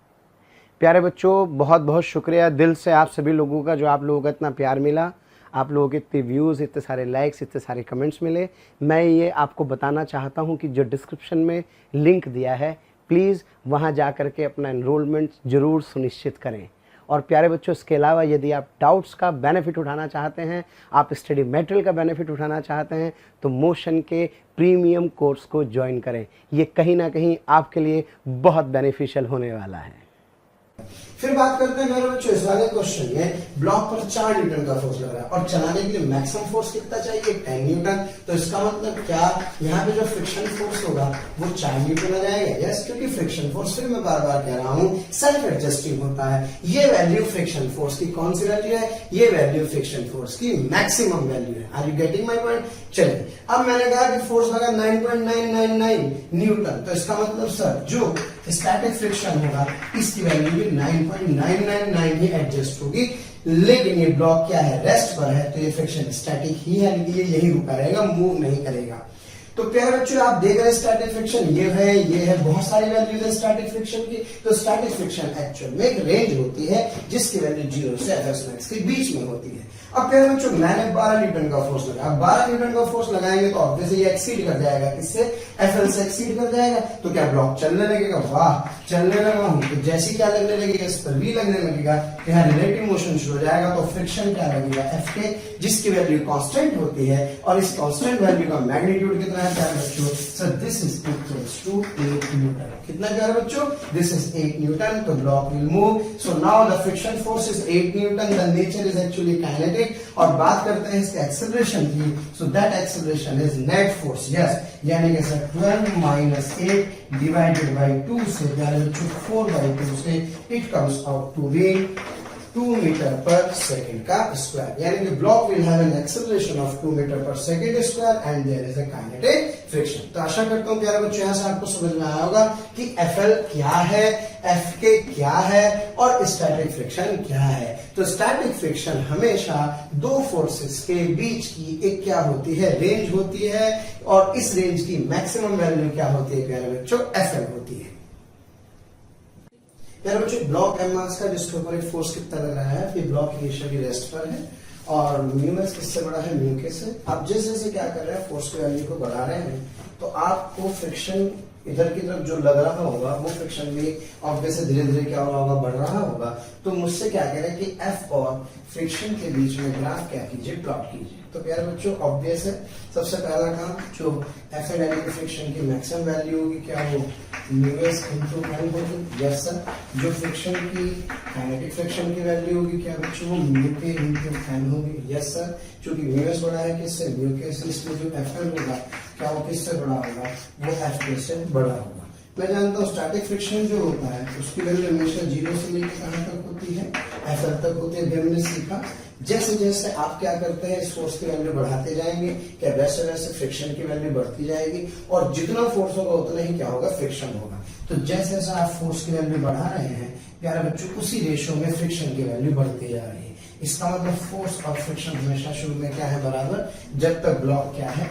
प्यारे बच्चों बहुत बहुत शुक्रिया दिल से आप सभी लोगों का, जो आप लोगों का इतना प्यार मिला, आप लोगों के इतने व्यूज़, इतने सारे लाइक्स, इतने सारे कमेंट्स मिले। मैं ये आपको बताना चाहता हूँ कि जो डिस्क्रिप्शन में लिंक दिया है, प्लीज़ वहाँ जा कर के अपना एनरोलमेंट ज़रूर सुनिश्चित करें। और प्यारे बच्चों इसके अलावा यदि आप डाउट्स का बेनिफिट उठाना चाहते हैं, आप स्टडी मटेरियल का बेनिफिट उठाना चाहते हैं, तो मोशन के प्रीमियम कोर्स को ज्वाइन करें। ये कहीं ना कहीं आपके लिए बहुत बेनिफिशियल होने वाला है। फिर बात करते हैं मेरे बच्चों इस वाले क्वेश्चन में, ब्लॉक पर 4 न्यूटन का फोर्स लग रहा है और चलाने के लिए मैक्सिमम फोर्स कितना चाहिए? 10 न्यूटन। तो इसका मतलब क्या, यहाँ पे जो फ्रिक्शन फोर्स होगा वो 4 न्यूटन आ जाएगा। यस, क्योंकि फ्रिक्शन फोर्स, फिर मैं बार बार कह रहा हूँ, सेल्फ एडजस्टिंग होता है। ये वैल्यू फ्रिक्शन फोर्स की कौन सी वैल्यू है? ये वैल्यू फ्रिक्शन फोर्स की मैक्सिमम वैल्यू है। Are you getting my point? चलिए, अब मैंने कहा कि फोर्स लगा 9.999 न्यूटन, तो इसका मतलब सर जो स्टैटिक फ्रिक्शन होगा इसकी वैल्यू भी 9.999 ही एडजस्ट होगी। लेकिन ये ब्लॉक क्या है? रेस्ट पर है, तो ये फ्रिक्शन स्टैटिक ही है, ये यही रुका रहेगा, मूव नहीं करेगा। तो प्यारे बच्चों आप देख रहे हैं स्टैटिक फ्रिक्शन ये है, बहुत सारी वैल्यूज है स्टैटिक फ्रिक्शन की। तो स्टैटिक फ्रिक्शन एक्चुअल में एक रेंज होती है जिसकी वैल्यू 0 से Fs max के बीच में होती है। अब प्यारे बच्चों मैंने 12 न्यूटन का फोर्स लगाया, 12 न्यूटन का फोर्स लगाएंगे तो ऑब्वियसली ये एक्सीड कर जाएगा, किससे? एफएल से एक्सीड कर जाएगा। तो क्या ब्लॉक चलने लगेगा? वाह, चलने लगा हूं। तो जैसे क्या लगने लगेगा? इस पर भी लगने लगेगा, यहाँ रिलेटिव मोशन शुरू हो जाएगा। तो फ्रिक्शन क्या लगेगा? एफ के, जिसकी वैल्यू कांस्टेंट होती है और इस कांस्टेंट वैल्यू का मैग्नीट्यूड कितना है प्यारे बच्चों? So this is equals to 8 newton. कितना प्यारे बच्चों? This is 8 newton. तो block will move. So now the friction force is 8 newton. The nature is actually kinetic. और बात करते हैं इसके एक्सेलरेशन की। So that acceleration is net force. Yes, यानी कि सर 12 माइनस 8 डिवाइडेड बाई 2 से प्यारे बच्चों 4/2 से it comes out to be 2 metre पर सेकेंड का स्क्वायर। यानी कि block will have an acceleration of 2 metre पर second square and there is a kinetic friction. तो आशा करता हूं प्यारे बच्चों यहां से आपको समझ में आया होगा कि एफएल क्या है, एफके क्या है और स्टैटिक फ्रिक्शन क्या है। तो स्टैटिक फ्रिक्शन हमेशा दो फोर्सेस के बीच की एक क्या होती है? रेंज होती है। और इस रेंज की मैक्सिमम वैल्यू क्या होती है प्यारे बच्चों? एफएल होती है। प्यारे बच्चों ब्लॉक एम मास का जिसके ऊपर एक फोर्स कितना लग रहा है, फिर ब्लॉक इनिशियली रेस्ट पर है और म्यू एस किससे बड़ा है? म्यू के से। आप जैसे जैसे क्या कर रहे हैं, फोर्स की वैल्यू को बढ़ा रहे हैं तो आपको फ्रिक्शन इधर की तरफ जो लग रहा होगा वो फ्रिक्शन भी ऑब्वियसली धीरे धीरे क्या हो रहा होगा? बढ़ रहा होगा। तो मुझसे क्या कह रहे हैं कि एफ और फ्रिक्शन के बीच में ग्राफ क्या कीजिए? प्लॉट कीजिए। तो प्यारे बच्चों ऑब्वियस है, सबसे पहला काम जो एफ एंड यानी कि फ्रिक्शन की मैक्सिमम वैल्यू होगी क्या? वो म्यू एस इनटू एन होगी। Yes sir. जो फ्रिक्शन की काइनेटिक फ्रिक्शन की वैल्यू होगी क्या बच्चों? वो म्यू के इनटू एन होगी। Yes sir. क्योंकि म्यू एस बड़ा है किससे? म्यू के से। इसमें जो एफ एल होगा क्या वो किससे बड़ा होगा? वो एफ के से बड़ा होगा। मैं जानता हूँ स्टैटिक फ्रिक्शन जो होता है उसकी वैल्यू हमेशा 0 से लेकर कहां तक होती है? एफएल तक होती है। हमने सीखा जैसे जैसे आप क्या करते हैं इस फोर्स की वैल्यू बढ़ाते जाएंगे, क्या वैसे वैसे फ्रिक्शन की वैल्यू बढ़ती जाएगी और जितना फोर्स होगा उतना ही क्या होगा? फ्रिक्शन होगा। तो जैसे जैसे आप फोर्स की वैल्यू बढ़ा रहे हैं प्यारे बच्चों उसी रेशियो में फ्रिक्शन की वैल्यू बढ़ती जा रही है। इसका मतलब फोर्स और फ्रिक्शन हमेशा शुरू में क्या है? बराबर, जब तक ब्लॉक क्या है?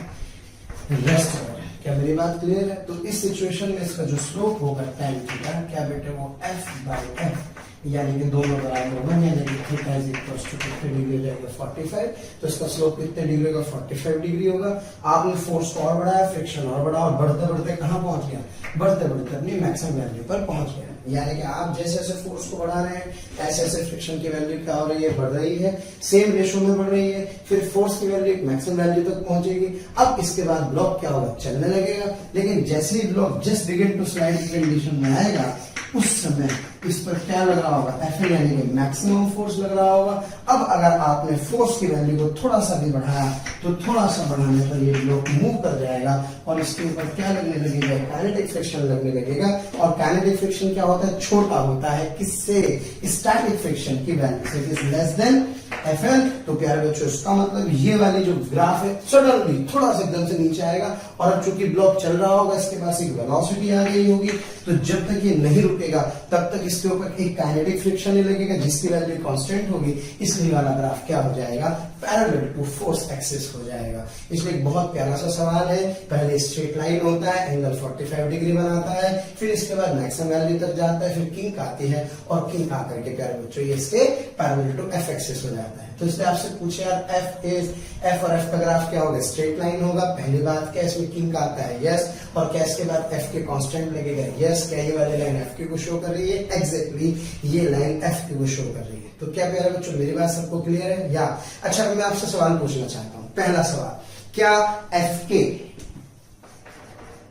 रेस्ट हो रहा है। क्या मेरी बात क्लियर है? तो इस सिचुएशन में इसका जो स्लोप होगा tan थीटा क्या बेटे? वो f/f यानी कि दोनों बराबर होगा, यानी कि थीटा इज इक्वल्स टू कितने डिग्री हो जाएगा? 45। तो इसका स्लोप कितने डिग्री होगा? 45 डिग्री होगा। आपने फोर्स को और बढ़ाया, फ्रिक्शन और बढ़ा और बढ़ते बढ़ते कहां पहुंच गया? बढ़ते बढ़ते अपनी मैक्सिमम वैल्यू पर पहुंच गया। यानी कि आप जैसे जैसे फोर्स को बढ़ा रहे हैं ऐसे ऐसे फ्रिक्शन की वैल्यू क्या हो रही है? बढ़ रही है, सेम रेशियो में बढ़ रही है। फिर फोर्स की वैल्यू मैक्सिमम वैल्यू तक पहुंचेगी। अब इसके बाद ब्लॉक क्या होगा? चलने लगेगा। लेकिन जैसे ही block just begin to slide की कंडीशन में आएगा उस समय इस पर क्या लग रहा होगा? एफएल यानी कि मैक्सिमम फोर्स लग रहा होगा। अब अगर आपने फोर्स की वैल्यू को थोड़ा सा भी बढ़ाया तो थोड़ा सा बढ़ाने पर ये ब्लॉक मूव कर जाएगा और इसके ऊपर क्या लगने लगेगा? काइनेटिक फ्रिक्शन लगने लगेगा। और काइनेटिक फ्रिक्शन क्या होता है? छोटा होता है किससे? स्टैटिक फ्रिक्शन की वैल्यू से। It is less than FL. तो प्यारे बच्चों इसका मतलब ये वाली जो ग्राफ है सडनली थोड़ा सा एकदम से नीचे आएगा और अब चूंकि ब्लॉक चल रहा होगा इसके पास एक वेलोसिटी आ गई होगी। तो जब तक ये नहीं रुकेगा तब तक इसके ऊपर एक काइनेटिक फ्रिक्शन ही लगेगा जिसकी वैल्यू कांस्टेंट होगी। इसलिए वाला ग्राफ क्या हो जाएगा? पैरेलल टू फोर्स एक्सिस हो जाएगा। इसलिए एक बहुत प्यारा सा सवाल है। पहले स्ट्रेट लाइन होता है, एंगल 45 डिग्री बनाता है, फिर इसके बाद मैक्सिमम वैल्यू तक जाता है, फिर किंक आती है और किंक आकर के प्यारे बच्चों ये इसके पैरेलल टू एफ एक्सिस हो जाता है। तो इसलिए आपसे पूछे यार एफ और एफ का ग्राफ क्या होगा? स्ट्रेट लाइन होगा। पहली बात क्या इसमें किंक आता है? यस। और क्या इसके बाद एफ के कांस्टेंट लगेगा? यस। क्या ये वाली लाइन एफ के को शो कर रही है? एग्जैक्टली ये लाइन एफ के को शो कर रही है। तो क्या प्यारे बच्चों मेरी बात सबको क्लियर है? या अच्छा मैं आपसे सवाल पूछना चाहता हूं। पहला सवाल, क्या एफ के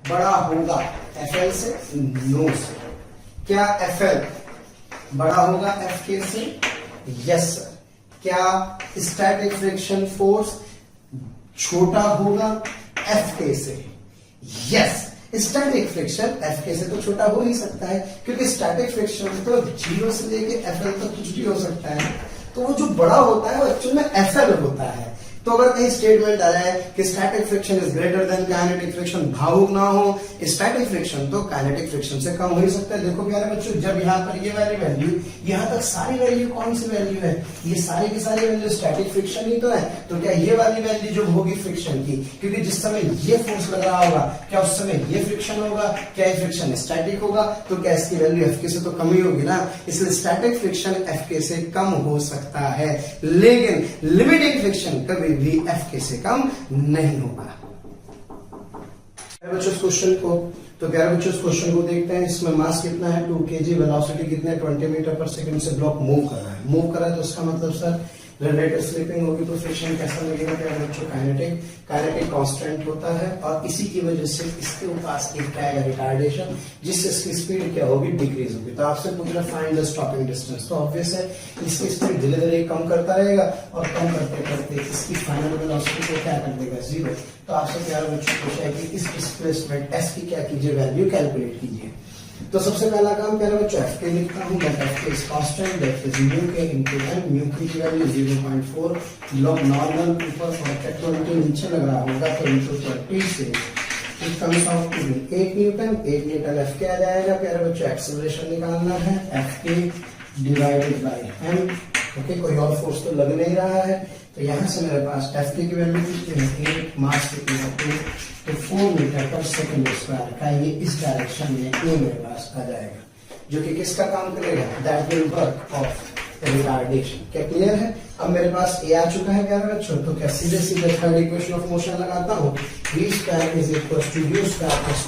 बड़ा होगा एफएल से? No sir. क्या एफएल बड़ा होगा एफ के से? Yes sir. क्या स्टैटिक फ्रिक्शन फोर्स छोटा होगा एफ के से? यस। स्टैटिक फ्रिक्शन एफ के से तो छोटा हो ही सकता है क्योंकि स्टैटिक फ्रिक्शन तो 0 से लेके एफएल तक कुछ भी हो सकता है। तो वो जो बड़ा होता है वो एक्चुअल में एफएल होता है। तो अगर कहीं स्टेटमेंट आ जाए कि static friction is greater than kinetic friction, भावुक ना हो स्टैटिक फ्रिक्शन, तो काइनेटिक फ्रिक्शन से कम हो ही सकता है। देखो प्यारे बच्चों, जब यहाँ पर ये वाली वैल्यू, यहाँ तक सारी वैल्यू कौन सी वैल्यू है, ये सारी की सारी वैल्यू स्टैटिक फ्रिक्शन ही तो है। तो क्या ये वाली वैल्यू जो होगी फ्रिक्शन की, क्योंकि जिस समय ये फोर्स लग रहा होगा, क्या उस समय ये फ्रिक्शन होगा, क्या ये फ्रिक्शन स्टैटिक होगा, तो क्या इसकी वैल्यू एफ के से तो कम ही होगी ना, इसलिए स्टैटिक फ्रिक्शन एफ के से कम हो सकता है, लेकिन लिमिटिंग फ्रिक्शन कभी भी एफ के से कम नहीं होगा। बच्चों इस क्वेश्चन को, तो प्यारे बच्चों इस क्वेश्चन को देखते हैं। इसमें मास कितना है 2 kg, वेलोसिटी कितने 20 मीटर पर सेकंड से ब्लॉक मूव कर रहा है। मूव कर रहा है तो उसका मतलब सर रिलेटिव स्लिपिंग होगी, तो फ्रिक्शन कैसा लगेगा प्यारे बच्चों, काइनेटिक। काइनेटिक कांस्टेंट होता है और इसी की वजह से इसके पास एक आएगा रिटार्डेशन, जिससे इसकी स्पीड क्या होगी, डिक्रीज होगी। तो आपसे पूछ रहा फाइंड द स्टॉपिंग डिस्टेंस, तो ऑब्वियस है इसकी स्पीड धीरे धीरे कम करता रहेगा और कम करते करते इसकी फाइनल वेलोसिटी को क्या कर देगा, 0। तो आपसे प्यारे बच्चों पूछा है कि इस डिस्प्लेसमेंट एस की क्या कीजिए, वैल्यू कैलकुलेट कीजिए। तो सबसे पहला काम प्यारे बच्चों एफ के लिखता हूं, दैट एफ के is constant, that is mu के इनटू एन। म्यू की वैल्यू 0.4, लॉग नॉर्मल ऊपर और कैपिटल नीचे लग रहा होगा, तो इनटू 20 से it comes out to be 8 newton. 8 newton F के आ जाएगा प्यारे बच्चों। एक्सेलरेशन निकालना है, एफ के डिवाइडेड बाय एम। ओके, कोई और फोर्स तो लग नहीं रहा है, तो यहां से मेरे पास एफ के की वैल्यू कितनी है, 8, मास कितनी है 2, तो 4 मीटर पर सेकंड स्क्वायर का ये इस डायरेक्शन में ए मेरे पास आ जाएगा, जो कि किसका काम करेगा, that will work of retardation. क्या क्लियर है? अब मेरे पास ए आ चुका है प्यारे बच्चों, तो क्या सीधे सीधे थर्ड इक्वेशन ऑफ मोशन लगाता हूँ, v square is equal to u square plus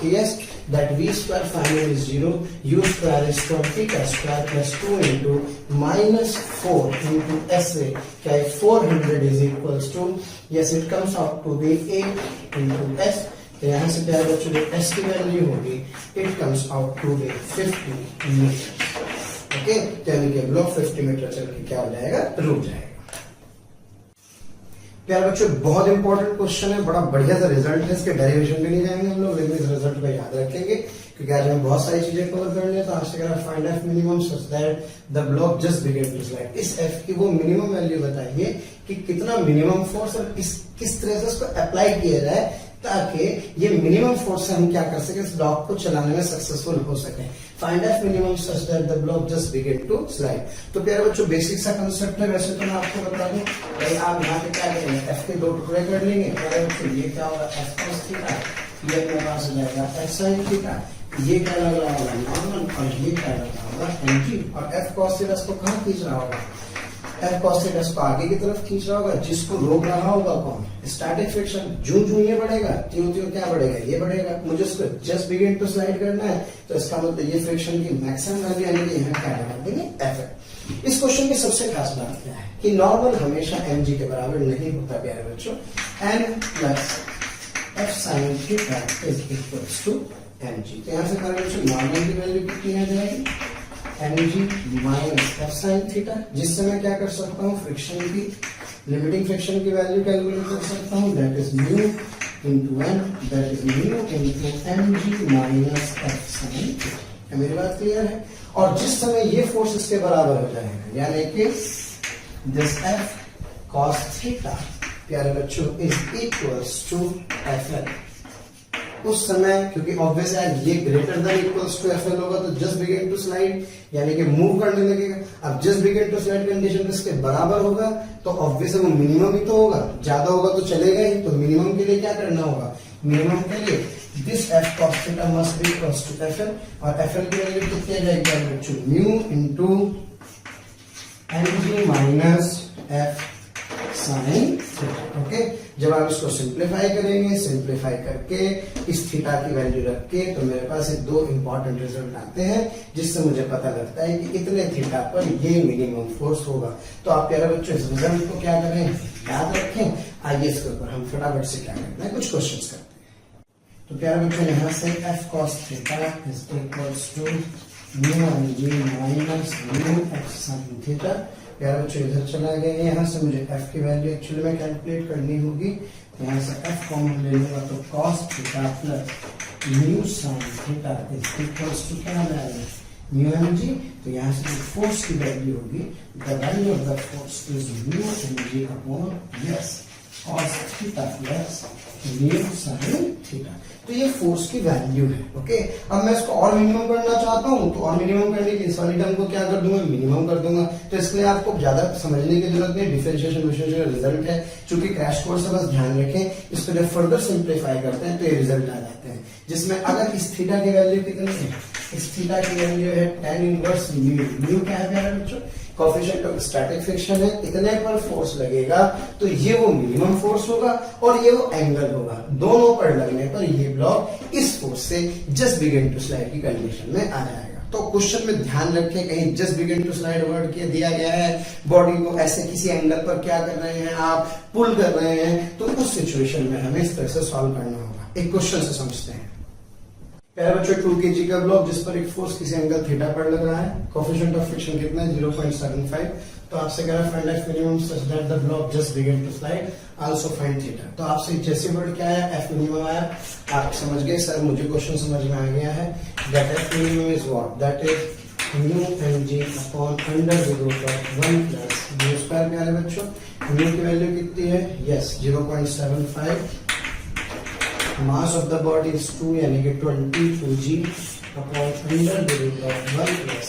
2s, that v square final is 0, u square is 20 का square plus 2 into -4 into s रे, क्या 400 is equal to, yes it comes out to be 8 into s। तो यहाँ से प्यारे बच्चों जो s की वैल्यू होगी, it comes out to be 50 metre. Okay, यानी कि ब्लॉक 50 मीटर चल के क्या हो जाएगा, रुक जाएगा। प्यारे बच्चों बहुत इंपॉर्टेंट क्वेश्चन है, बड़ा बढ़िया सा रिजल्ट है, इसके डेरिवेशन भी नहीं जाएंगे हम लोग, लेकिन इस रिजल्ट को याद रखेंगे क्योंकि आज हम बहुत सारी चीजें कवर कर लें। तो आज से कह रहा है find F minimum such that the block just begin to slide. इस एफ की वो मिनिमम वैल्यू बताइए कि कितना मिनिमम फोर्स और किस तरह से उसको अप्लाई किया जाए ताकि ये मिनिमम फोर्स से हम क्या कर सके, इस ब्लॉक को चलाने में सक्सेसफुल हो सके। Find F minimum such that the block just begin to slide. तो प्यारे बच्चों बेसिक सा कंसेप्ट है, वैसे तो मैं आपको बता दूं भाई, आप यहाँ पे क्या करेंगे, एफ के 2 टुकड़े कर लेंगे। प्यारे बच्चों ये क्या होगा, एफ कॉस थीटा, ये मेरे पास आ जाएगा एफ साइन थीटा, ये क्या लग रहा होगा नॉर्मल, और ये क्या लग रहा होगा एंटी, और एफ कॉस थीटा को कहाँ खींच रहा होगा, एफ कॉस थीटा को आगे की तरफ खींच रहा होगा, जिसको रोक रहा होगा कौन, स्टैटिक फ्रिक्शन। जो ये बढ़ेगा त्यों त्यों क्या बढ़ेगा, ये बढ़ेगा। मुझे इसको जस्ट बिगिन टू स्लाइड करना है, तो इसका मतलब ये फ्रिक्शन की मैक्सिमम वैल्यू यानी कि यहाँ क्या लगा देंगे, एफ। इस क्वेश्चन की सबसे खास बात क्या है कि नॉर्मल हमेशा एम जी के बराबर नहीं होता प्यारे बच्चों। N plus F sine theta is equals to M G. तो यहाँ से प्यारे बच्चों नॉर्मल की वैल्यू कितनी आ जाएगी, M G minus F sine theta, जिससे मैं क्या कर सकता हूँ, फ्रिक्शन की लिमिटिंग फ्रिक्शन की वैल्यू कैलकुलेट कर सकता हूँ, that is mu into N, that is mu into M G minus F sine theta. मेरी बात क्लियर है? और जिस समय ये फोर्स इसके बराबर हो जाएगा, यानी कि दिस एफ कॉस थीटा प्यारे बच्चों is equals to F L, उस समय क्योंकि ऑब्वियस है ये greater than equals to F L होगा, तो जस्ट बिगिन टू स्लाइड यानी कि मूव करने लगेगा। अब just begin to slide condition इसके बराबर होगा, तो ऑब्वियस है वो मिनिमम ही तो होगा, ज्यादा होगा तो चलेगा ही। तो मिनिमम के लिए क्या करना होगा, मिनिमम के लिए this F cos theta must be equals to F L, और एफ एल की वैल्यू कितनी आ जाएगी बच्चों, mu into M G minus F sine theta. Okay, जब आप इसको सिंप्लीफाई करेंगे, सिंप्लीफाई करके इस थीटा की वैल्यू रख के, तो मेरे पास एक 2 इंपॉर्टेंट रिजल्ट आते हैं, जिससे मुझे पता लगता है कि इतने थीटा पर ये मिनिमम फोर्स होगा। तो आप प्यारे बच्चों इस रिजल्ट को क्या करें, याद रखें। आइए इसके ऊपर हम फटाफट से क्या करते हैं, कुछ क्वेश्चंस करते हैं। तो प्यारे बच्चों यहाँ से F cos theta is equals to mu N G minus mu F sine theta. प्यारे बच्चों इधर चला गया, यहाँ से मुझे f की वैल्यू एक्चुअली में कैलकुलेट करनी होगी। यहाँ से f कॉमन ले लूंगा तो cos theta plus mu sine theta is equals to क्या आ जाएगा, म्यू एम जी, तो यहाँ से जो फोर्स की वैल्यू होगी, the value of the force is mu M G upon yes cos theta plus mu sine theta. तो ये फोर्स की वैल्यू है। ओके, अब मैं इसको और मिनिमम करना चाहता हूं, तो और मिनिमम करने के लिए इस वाली टर्म को क्या कर दूंगा, मिनिमम कर दूंगा। तो इसलिए आपको ज्यादा समझने की जरूरत नहीं, डिफरेंशिएशन जो रिजल्ट है, चूंकि क्रैश कोर्स है, बस ध्यान रखें। इसको जब फर्दर सिंप्लीफाई करते हैं तो ये रिजल्ट आ जाते हैं, जिसमें अगर इस थीटा की वैल्यू कितनी है, इस थीटा की वैल्यू है tan इनवर्स म्यू। म्यू क्या है प्यारे बच्चों, कोएफिशिएंट ऑफ स्टैटिक फ्रिक्शन है, इतने पर फोर्स लगेगा तो ये वो मिनिमम फोर्स होगा और ये वो एंगल होगा। दोनों पर लगने पर ये ब्लॉक इस फोर्स से जस्ट बिगिन टू स्लाइड की कंडीशन में आ जाएगा। तो क्वेश्चन में ध्यान रखें, कहीं just begin to slide word के दिया गया है, बॉडी को ऐसे किसी एंगल पर क्या कर रहे हैं आप, पुल कर रहे हैं, तो उस सिचुएशन में हमें इस तरह से सॉल्व करना होगा। एक क्वेश्चन से समझते हैं। प्यारे बच्चों, 2 kg का ब्लॉक जिस पर एक फोर्स किसी एंगल थीटा पर लग रहा है, कोएफिशिएंट ऑफ फ्रिक्शन कितना है, 0.75। तो आपसे कह रहा है find F minimum such that the block just begin to slide, also find theta. तो आपसे जैसे वर्ड क्या आया, एफ मिनिमम आया, आप समझ गए सर, मुझे क्वेश्चन समझ में आ गया है। That F minimum is what, that is mu M G upon under the root of 1 plus mu square. प्यारे बच्चों, म्यू की वैल्यू कितनी है, yes 0.75, mass of the body is 2 यानी कि 22g upon under the root of 1 plus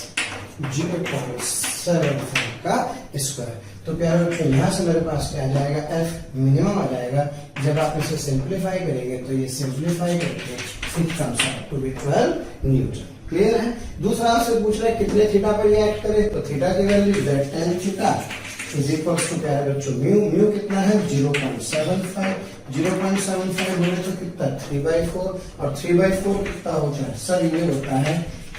0.75 का square. तो प्यारे बच्चों, यहाँ से मेरे पास क्या आ जाएगा, एफ मिनिमम आ जाएगा। जब आप इसे सिंप्लीफाई करेंगे तो ये सिंप्लीफाई करके it comes out to be 12 newton. Clear है। दूसरा आपसे पूछ रहा है कितने थीटा पर ये एक्ट करे, तो थीटा की value that tan theta is equal to प्यारे बच्चों म्यू। म्यू कितना है, 0.75। 0.75 बोले तो कितना, 3/4, और 3/4 कितना होता है सर, ये होता है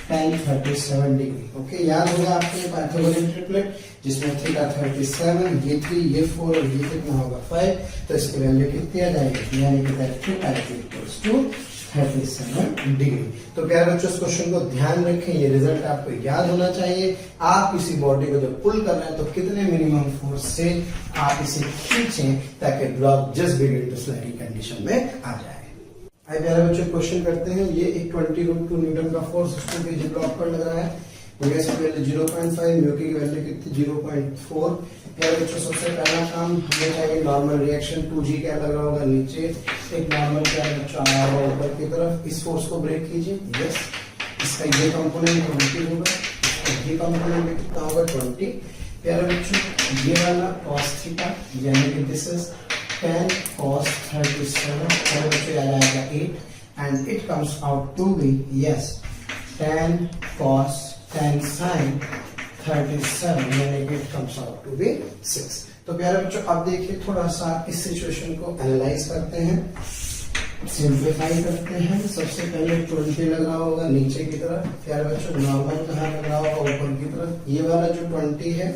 tan 37 डिग्री। ओके, याद होगा आपके पाइथागोरस ट्रिपलेट, जिसमें थीटा 37, ये 3, ये 4 और ये कितना होगा 5। तो इसकी वैल्यू कितनी आ जाएगी, यानी कि थीटा इक्वल्स टू 37 डिग्री। तो प्यारे बच्चों, इस क्वेश्चन को ध्यान रखें, ये रिजल्ट आपको याद होना चाहिए। आप किसी बॉडी को जब पुल कर रहे हैं तो कितने मिनिमम फोर्स से आप इसे खींचें ताकि block just begin to slide की कंडीशन में आ जाए। आइए प्यारे बच्चों, क्वेश्चन करते हैं। ये एक 20√2 न्यूटन का फोर्स 2 kg ब्लॉक पर लग रहा है। गैस की वैल्यू 0.5, म्यू की वैल्यू कितनी 0.4। प्यारे बच्चों, सबसे पहला काम हमें चाहिए नॉर्मल रिएक्शन। 2g क्या लग रहा होगा नीचे, एक नॉर्मल क्या बच्चों आ रहा होगा ऊपर की तरफ। इस फोर्स को ब्रेक कीजिए, यस। इसका ये कंपोनेंट 20 होगा, ये कंपोनेंट में कितना होगा 20। प्यारे बच्चों, ये वाला cos थीटा यानी कि दिस इज tan cos 37, प्यारे बच्चों आ जाएगा 8, and it comes out to be yes tan cos tan sin 37 यानी कि it comes out to be 6। तो प्यारे बच्चों, अब देखिए थोड़ा सा इस सिचुएशन को एनालाइज करते हैं, सिंप्लीफाई करते हैं। सबसे पहले 20 लग रहा होगा नीचे की तरफ। प्यारे बच्चों, नॉर्मल कहाँ लग रहा होगा, ऊपर की तरफ। ये वाला जो 20 है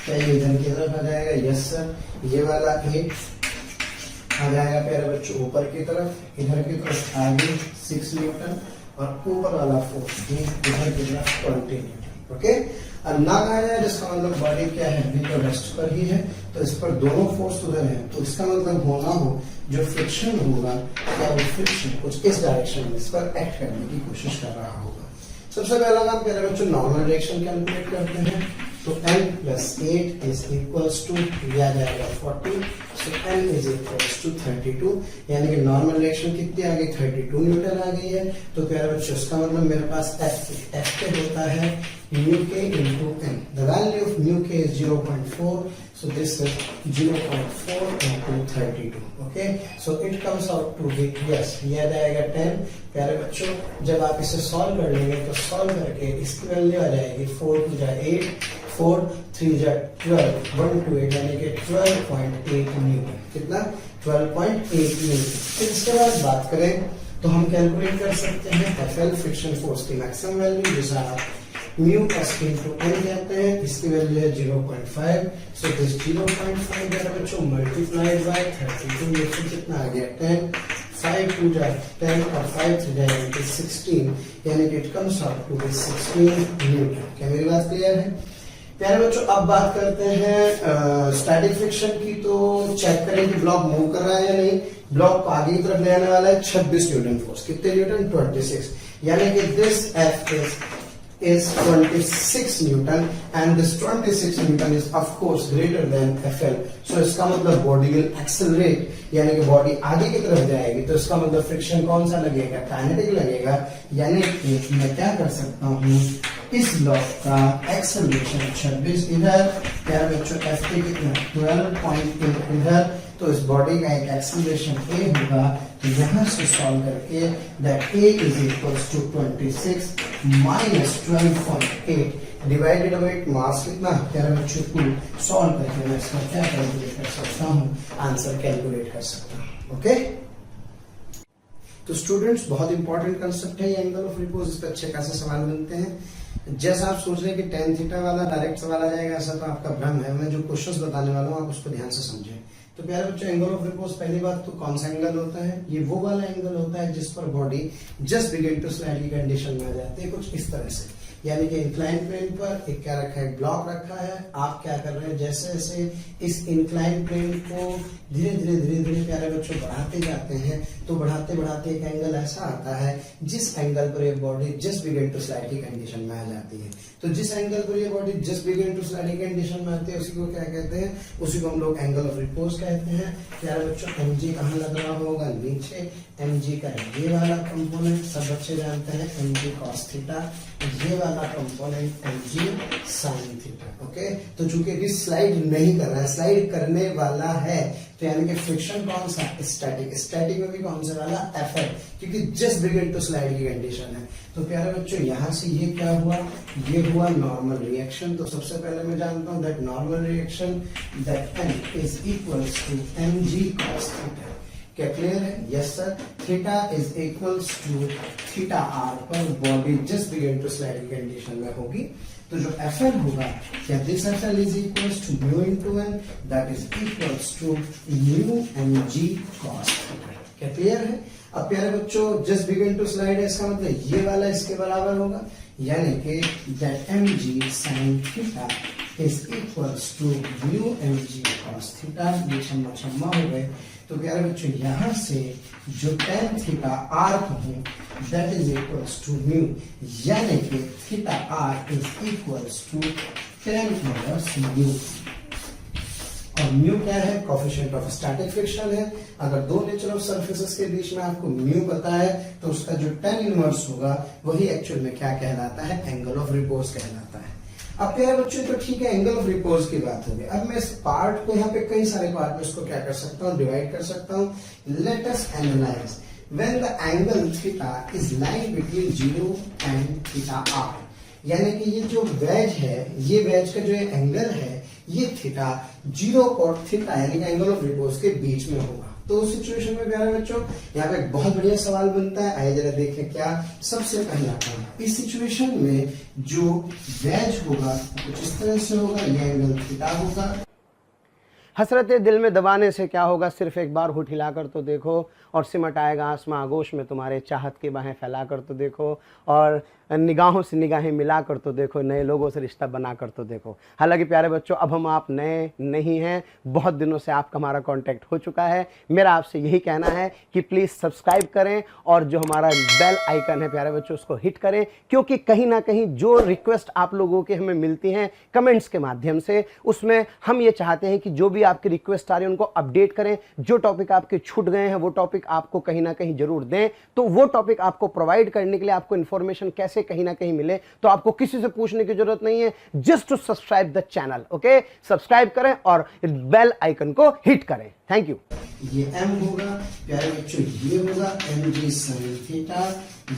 क्या ये इधर की तरफ आ जाएगा, यस सर। ये वाला 8 आ जाएगा प्यारे बच्चों ऊपर की तरफ, इधर की तरफ आगे 6 न्यूटन, और ऊपर वाला फोर्स भी इधर की तरफ 20 न्यूटन। ओके, अब ना कहा जाए जिसका मतलब बॉडी क्या है, अभी तो रेस्ट पर ही है, तो इस पर दोनों फोर्स उधर है, तो इसका मतलब होना हो जो फ्रिक्शन होगा, क्या वो फ्रिक्शन कुछ इस डायरेक्शन में इस पर एक्ट करने की कोशिश कर रहा होगा। सबसे पहला काम प्यारे बच्चों नॉर्मल डायरेक्शन कैलकुलेट करते हैं। तो n + 8 इज इक्वल्स टू लिया जाएगा 40, सो n इज इक्वल्स टू 32, यानी कि नॉर्मल डायरेक्शन कितनी आ गई 32 न्यूटन आ गई है। तो प्यारे बच्चों, इसका मतलब मेरे पास f के होता है म्यू के into n। The value of mu के is 0.4, so this is 0.4 into 32. Okay, so it comes out to be yes, ये आ जाएगा 10। प्यारे बच्चों, जब आप इसे सॉल्व कर लेंगे तो सॉल्व करके इसकी वैल्यू आ जाएगी 4 × 8, 4 3 × 12, 1 to 8 यानी कि 12.8 न्यूटन। कितना 12.8 न्यूटन। फिर इसके बाद बात करें तो हम कैलकुलेट कर सकते हैं एफएल फ्रिक्शन फोर्स की मैक्सिमम वैल्यू, जिसे आप म्यू एस इंटू एन कहते हैं। इसकी वैल्यू है 0.5, सो दिस 0.5 मेरा बच्चों मल्टीप्लाइड बाय 32, ये फिर कितना आ गया 10, 5 2 × 10 और 5 3 × 16, यानी कि it comes out to be 16 newton. क्या मेरी बात क्लियर है प्यारे बच्चों? अब बात करते हैं स्टैटिक फ्रिक्शन की। तो चेक करें कि ब्लॉक मूव कर रहा है या नहीं। ब्लॉक को आगे की तरफ ले आने वाला है 26 न्यूटन फोर्स। कितने न्यूटन 26, यानी कि this F is is 26 Newton and this 26 Newton is of course greater than FL. So इसका मतलब बॉडी will accelerate यानी कि बॉडी आगे की तरफ जाएगी तो इसका मतलब फ्रिक्शन कौन सा लगेगा, काइनेटिक लगेगा। यानी कि मैं क्या कर सकता हूँ, इस ब्लॉक का एक्सेलरेशन 26 इधर, प्यारे बच्चों एफ के कितना 12.8 इधर, तो इस बॉडी का एक एक्सेलरेशन ए होगा। तो यहां से सॉल्व करके that A is equals to 26 minus 12.8 divided by mass कितना, प्यारे बच्चों 2। सॉल्व करके मैं इसका क्या कैलकुलेट कर सकता हूँ, आंसर कैलकुलेट कर सकता हूँ। ओके तो स्टूडेंट्स बहुत इंपॉर्टेंट कंसेप्ट है ये एंगल ऑफ रिपोज, इस पर अच्छे खासे सवाल बनते हैं। जैसा आप सोच रहे हैं कि tan थीटा वाला डायरेक्ट सवाल आ जाएगा, ऐसा तो आपका भ्रम है। मैं जो क्वेश्चंस बताने वाला हूँ आप उसको ध्यान से समझें। तो प्यारे बच्चों एंगल ऑफ रिपोज, पहली बात तो कौन सा एंगल होता है, ये वो वाला एंगल होता है जिस पर body just begin to slide की कंडीशन में आ जाती है, कुछ इस तरह से। यानी कि इंक्लाइन प्लेन पर एक क्या रखा है, ब्लॉक रखा है। आप क्या कर रहे हैं, जैसे जैसे इस इंक्लाइन प्लेन को धीरे धीरे प्यारे बच्चों बढ़ाते जाते हैं तो बढ़ाते बढ़ाते एक एंगल ऐसा आता है जिस एंगल पर ये body just begin to slide की कंडीशन में आ जाती है। तो जिस एंगल पर ये body just begin to slide की कंडीशन में आती है उसी को क्या कहते हैं, उसी को हम लोग एंगल ऑफ रिपोज कहते हैं। प्यारे बच्चों एमजी कहाँ लग रहा होगा, नीचे। एमजी का ये वाला कंपोनेंट सब बच्चे जानते हैं, एमजी कॉस थीटा, ये वाला component MG sine theta. Okay तो चूंकि अभी स्लाइड नहीं कर रहा है, स्लाइड करने वाला है, तो यानी कि फ्रिक्शन कौन सा, स्टैटिक। स्टैटिक में भी कौन सा वाला, एफएल, क्योंकि जस्ट बिगिन टू स्लाइड की कंडीशन है। तो प्यारे बच्चों यहां से ये क्या हुआ, ये हुआ नॉर्मल रिएक्शन। तो सबसे पहले मैं जानता हूं that normal reaction that N is equals to MG cos theta. क्या क्लियर है? Yes sir. Theta is equals to theta R पर body just begin to slide की कंडीशन में होगी। तो जो एफएल होगा, क्या this FL is equals to mu into N, that is equals to mu MG cos theta. क्या clear है? अब प्यारे बच्चों जस्ट बिगिन टू स्लाइड है, इसका मतलब ये वाला इसके बराबर होगा, यानी कि that M G sine theta is equals to mu MG cos theta. ये छम्मा हो गए। तो प्यारे बच्चों यहां से जो tan थीटा आर कहूं that is equals to mu, यानी कि theta R is equals to tan inverse mu. और म्यू क्या है, कोएफिशिएंट ऑफ स्टैटिक फ्रिक्शन है। अगर दो नेचर ऑफ सरफेसेस के बीच में आपको म्यू पता है तो उसका जो tan इनवर्स होगा वही एक्चुअल में क्या कहलाता है, एंगल ऑफ रिपोज कहलाता है। अब प्यारे बच्चों तो ठीक है, एंगल ऑफ रिपोज की बात हो गई। अब मैं इस पार्ट को यहाँ पे कई सारे पार्ट में इसको क्या कर सकता हूँ, डिवाइड कर सकता हूँ। Let us analyse when the angle theta is lying between 0 and theta R, यानी कि ये जो वेज है, ये वेज का जो एंगल है ये थीटा 0 और थीटा यानी कि एंगल ऑफ रिपोज के बीच में होगा। तो उस सिचुएशन में प्यारे बच्चों यहाँ पे एक बहुत बढ़िया सवाल बनता है, आइए जरा देखें क्या। सबसे पहला काम, इस सिचुएशन में जो वेज होगा कुछ इस तरह से होगा, ये एंगल थीटा होगा। हसरतें दिल में दबाने से क्या होगा, सिर्फ एक बार होठ हिलाकर तो देखो और सिमट आएगा आसमां आगोश में तुम्हारे, चाहत की बाहें फैलाकर तो देखो और निगाहों से निगाहें मिलाकर तो देखो, नए लोगों से रिश्ता बनाकर तो देखो। हालांकि प्यारे बच्चों अब हम आप नए नहीं हैं, बहुत दिनों से आपका हमारा कांटेक्ट हो चुका है। मेरा आपसे यही कहना है कि प्लीज़ सब्सक्राइब करें और जो हमारा बेल आइकन है प्यारे बच्चों उसको हिट करें, क्योंकि कहीं ना कहीं जो रिक्वेस्ट आप लोगों के हमें मिलती हैं कमेंट्स के माध्यम से, उसमें हम ये चाहते हैं कि जो भी आपकी रिक्वेस्ट आ रही है उनको अपडेट करें। जो टॉपिक आपके छूट गए हैं वो टॉपिक आपको कहीं ना कहीं जरूर दें। तो वो टॉपिक आपको प्रोवाइड करने के लिए आपको इन्फॉर्मेशन कैसे कहीं ना कहीं मिले, तो आपको किसी से पूछने की जरूरत नहीं है, just to subscribe the channel. Okay, subscribe करें और बेल आइकन को हिट करें। Thank you. ये m होगा प्यारे बच्चों, ये होगा mg sin थीटा,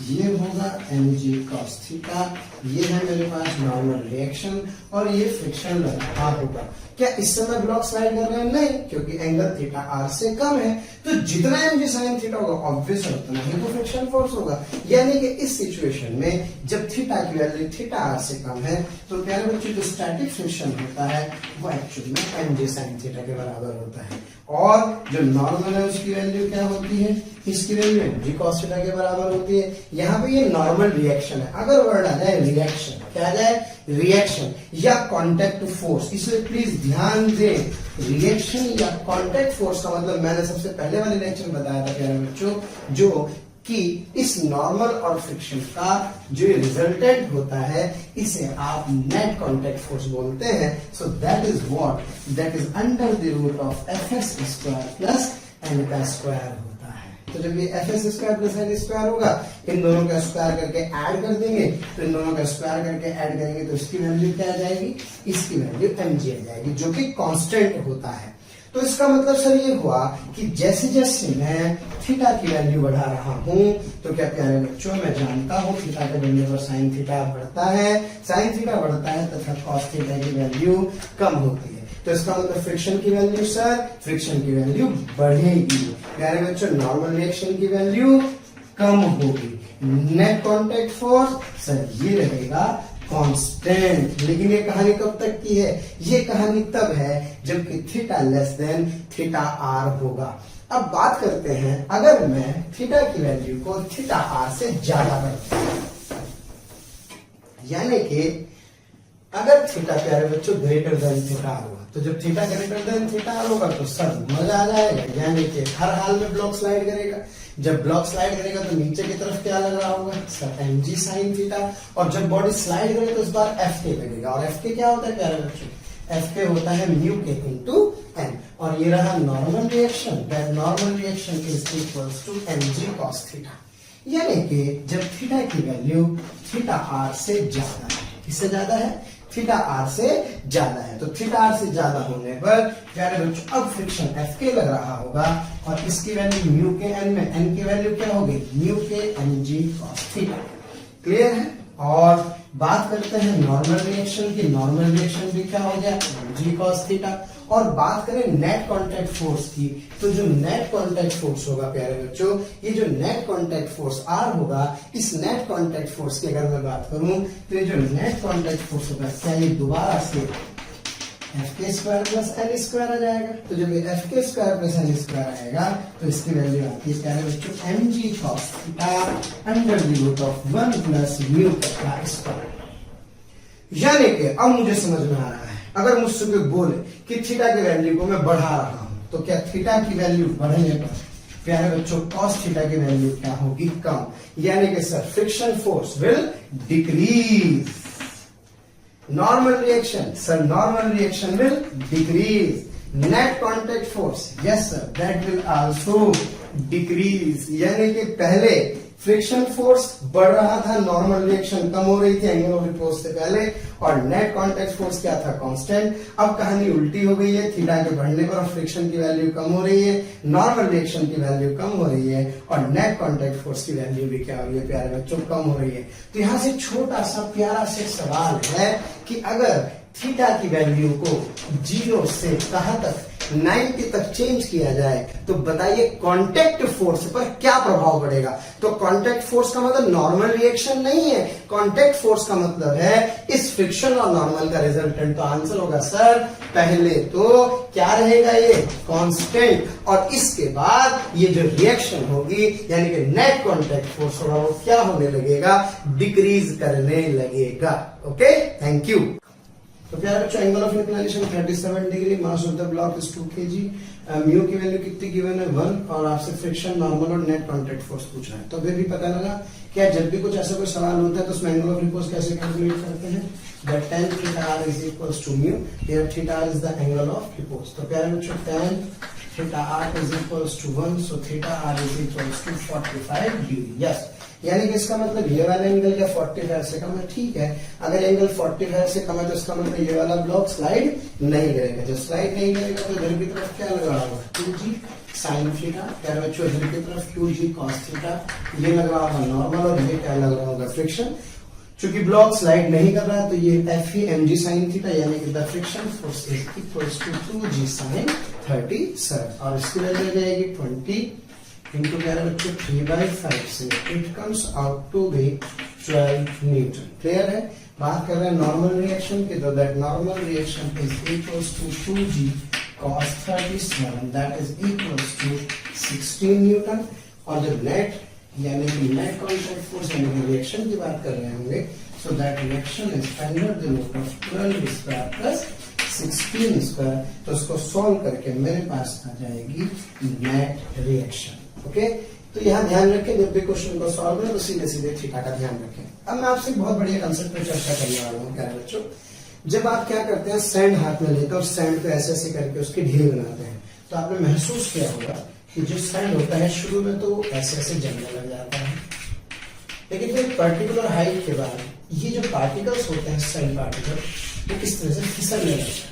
ये होगा mg cos थीटा, ये है मेरे पास नॉर्मल रिएक्शन और ये फ्रिक्शन लग रहा होगा। क्या इस समय ब्लॉक स्लाइड कर रहे हैं? नहीं, क्योंकि एंगल थीटा आर से कम है। तो जितना mg sin थीटा होगा ऑब्वियस है उतना ही तो फ्रिक्शन फोर्स होगा। यानी कि इस सिचुएशन में जब थीटा की वैल्यू थीटा आर से कम है तो प्यारे बच्चों जो स्टैटिक फ्रिक्शन होता है वो एक्चुअली में mg sin थीटा के बराबर होता है। और जो नॉर्मल है उसकी वैल्यू क्या होती है, इसकी वैल्यू mg cos थीटा के बराबर होती है। यहाँ पे ये नॉर्मल रिएक्शन है। अगर वर्ड आ जाए रिएक्शन, क्या आ जाए, रिएक्शन या कांटेक्ट फोर्स, इसलिए प्लीज ध्यान दें, रिएक्शन या कांटेक्ट फोर्स का मतलब मैंने सबसे पहले वाले लेक्चर में बताया था प्यारे बच्चों, जो कि इस नॉर्मल और फ्रिक्शन का जो रिजल्टेंट होता है इसे आप नेट कांटेक्ट फोर्स बोलते हैं. So that is what, that is under the root of F S square plus N का स्क्वायर होता है. तो जब ये F S square plus N square होगा, इन दोनों का स्क्वायर करके ऐड कर देंगे, तो इन दोनों का स्क्वायर करके ऐड करेंगे तो इसकी वैल्यू क्या आ जाएगी, इसकी वैल्यू mg आ जाएगी, जो कि कांस्टेंट होता है. तो इसका मतलब सर ये हुआ कि जैसे जैसे मैं थीटा की वैल्यू बढ़ा रहा हूं, तो क्या प्यारे बच्चों मैं जानता हूं थीटा के बढ़ने पर साइन थीटा बढ़ता है, साइन थीटा बढ़ता है तथा कॉस थीटा की वैल्यू कम होती है. तो इसका मतलब फ्रिक्शन की वैल्यू सर, फ्रिक्शन की वैल्यू बढ़ेगी. प्यारे बच्चों नॉर्मल रिएक्शन की वैल्यू कम होगी. नेट कांटेक्ट फोर्स सर ये रहेगा कांस्टेंट. लेकिन ये कहानी कब तक की है, ये कहानी तब है जबकि theta less than theta R होगा. अब बात करते हैं अगर मैं थीटा की वैल्यू को थीटा आर से ज्यादा करता हूं, यानी कि अगर थीटा प्यारे बच्चों ग्रेटर देन थीटा आर होगा, तो जब theta greater than theta R होगा तो सब मजा आ जाएगा, यानी कि हर हाल में ब्लॉक स्लाइड करेगा. जब ब्लॉक स्लाइड करेगा तो नीचे की तरफ क्या लग रहा होगा सर mg sin थीटा, और जब बॉडी स्लाइड करे तो इस बार एफ के लगेगा. और एफ के क्या होता है प्यारे बच्चों, एफ के होता है म्यू के इनटू एन. और ये रहा normal reaction, that normal reaction is equals to mg cos theta. यानी कि जब थीटा की वैल्यू थीटा आर से ज्यादा है, किससे ज्यादा है, थीटा आर से ज्यादा है, तो थीटा आर से ज्यादा होने पर प्यारे बच्चों अब फ्रिक्शन एफ के लग रहा होगा, और इसकी वैल्यू म्यू के एन में, एन की वैल्यू क्या होगी म्यू के N G cos theta. Clear है. और बात करते हैं नॉर्मल रिएक्शन की. नॉर्मल रिएक्शन भी क्या हो गया mg cos थीटा. और बात करें नेट कांटेक्ट फोर्स की, तो जो नेट कांटेक्ट फोर्स होगा प्यारे बच्चों, ये जो नेट कांटेक्ट फोर्स आर होगा, इस नेट कांटेक्ट फोर्स की अगर मैं बात करूं तो ये जो नेट कांटेक्ट फोर्स होगा क्या ये दोबारा से एफ के स्क्वायर प्लस एन स्क्वायर आ जाएगा. तो जब ये एफ के स्क्वायर प्लस एन स्क्वायर आएगा तो इसकी वैल्यू आती है प्यारे बच्चों mg cos theta under the root of 1 plus mu का स्क्वायर. यानी कि अब मुझे समझ में आ रहा है, अगर मुझसे कोई बोले कि थीटा की वैल्यू को मैं बढ़ा रहा हूं, तो क्या थीटा की वैल्यू बढ़ने पर प्यारे बच्चों कॉस थीटा की वैल्यू क्या होगी, कम. यानी कि sir friction force will decrease. Normal reaction sir, normal reaction will decrease. Net contact force yes sir, that will also decrease. यानी कि पहले फ्रिक्शन फोर्स बढ़ रहा था, नॉर्मल रिएक्शन कम हो रही थी एंगल ऑफ रिपोज से पहले, और नेट कांटेक्ट फोर्स क्या था कांस्टेंट. अब कहानी उल्टी हो गई है, थीटा के बढ़ने पर फ्रिक्शन की वैल्यू कम हो रही है, नॉर्मल रिएक्शन की वैल्यू कम हो रही है, और नेट कांटेक्ट फोर्स की वैल्यू भी क्या हो रही है प्यारे बच्चों, कम हो रही है. तो यहां से छोटा सा प्यारा से सवाल है कि अगर थीटा की वैल्यू को 0 से कहां तक 90 तक चेंज किया जाए, तो बताइए कांटेक्ट फोर्स पर क्या प्रभाव पड़ेगा. तो कांटेक्ट फोर्स का मतलब नॉर्मल रिएक्शन नहीं है, कांटेक्ट फोर्स का मतलब है इस फ्रिक्शन और नॉर्मल का रिजल्टेंट. तो आंसर होगा सर पहले तो क्या रहेगा ये कांस्टेंट, और इसके बाद ये जो रिएक्शन होगी यानी कि नेट कांटेक्ट फोर्स होगा वो क्या होने लगेगा, डिक्रीज करने लगेगा. Okay thank you. तो प्यारे बच्चों angle of inclination 37 degree, mass of the block is 2 kg, mu की वैल्यू कितनी गिवन है 1, और आपसे फ्रिक्शन नॉर्मल और नेट कांटेक्ट फोर्स पूछ रहा है. तो फिर भी पता लगा क्या जब भी कुछ ऐसा कोई सवाल होता है तो उसमें एंगल ऑफ रिपोज कैसे कैलकुलेट करते हैं, that tan theta r is equals to mu, here theta r is the angle of repose. तो प्यारे बच्चों tan theta r is equals to 1, so theta r is equals to 45 degree. Yes, यानी कि इसका मतलब ये वाला एंगल क्या 45 से कम है. ठीक है, अगर एंगल 45 से कम है तो इसका मतलब ये वाला ब्लॉक स्लाइड नहीं करेगा. जब स्लाइड नहीं करेगा तो इधर की तरफ क्या लगा होगा 2g sin थीटा, प्यारे बच्चों इधर की तरफ 2g cos थीटा, ये लग रहा होगा नॉर्मल, और ये क्या लग रहा होगा फ्रिक्शन. चूंकि ब्लॉक स्लाइड नहीं कर रहा है तो ये एफ ही mg sin थीटा, यानी कि the friction force is equals to 2g sin 37, और इसकी वैल्यू आ जाएगी 20 इनटू प्यारे बच्चों 3/5 से it comes out to be 12 newton. Clear है. बात कर रहे हैं नॉर्मल रिएक्शन की, तो that normal reaction is equals to 2g cos 37, that is equals to 16 newton. और जब नेट यानी कि नेट कांटेक्ट फोर्स यानी कि रिएक्शन की बात कर रहे होंगे, so that reaction is under the root of 12 square plus 16 square. तो उसको सॉल्व करके मेरे पास आ जाएगी नेट रिएक्शन. ओके, तो यहाँ ध्यान रखें, जब भी क्वेश्चन को सॉल्व करें तो सीधे सीधे थीटा का ध्यान रखें। अब मैं आपसे एक बहुत बढ़िया कंसेप्ट पे चर्चा करने वाला हूँ प्यारे बच्चों। जब आप क्या करते हैं, सैंड हाथ में लेते हैं और सैंड पे ऐसे ऐसे करके उसकी ढेर बनाते हैं, तो आपने महसूस किया होगा कि जो सैंड होता है शुरू में तो ऐसे ऐसे जमने लग जाता है, लेकिन फिर पर्टिकुलर हाइट के बाद ये जो पार्टिकल्स होते हैं सैंड पार्टिकल, वो किस तरह से फिसलने लगते हैं।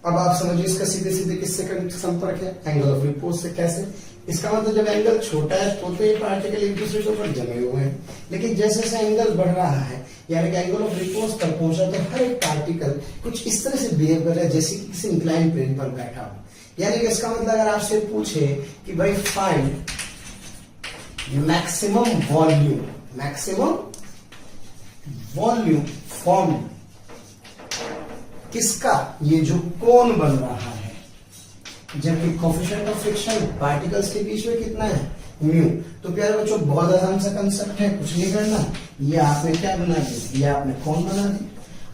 अब आप समझिए इसका सीधे सीधे किससे संपर्क है, एंगल ऑफ रिपोज से। कैसे? इसका मतलब जब एंगल छोटा है तो ये पार्टिकल एक दूसरे के ऊपर जमे हुए हैं, लेकिन जैसे जैसे एंगल बढ़ रहा है यानी कि एंगल ऑफ रिपोज पर पहुंचा तो हर एक पार्टिकल कुछ इस तरह से बिहेव कर रहा है जैसे कि किसी इंक्लाइन प्लेन पर बैठा हो। यानी कि इसका मतलब अगर आपसे पूछे कि भाई फाइंड मैक्सिमम वॉल्यूम फॉर्म किसका, ये जो कोन बन रहा है, जबकि कोएफिशिएंट ऑफ फ्रिक्शन पार्टिकल्स के बीच में कितना है, म्यू। तो प्यारे बच्चों बहुत आसान सा कंसेप्ट है, कुछ नहीं करना, ये आपने क्या बना दी, ये आपने कोन बना दी।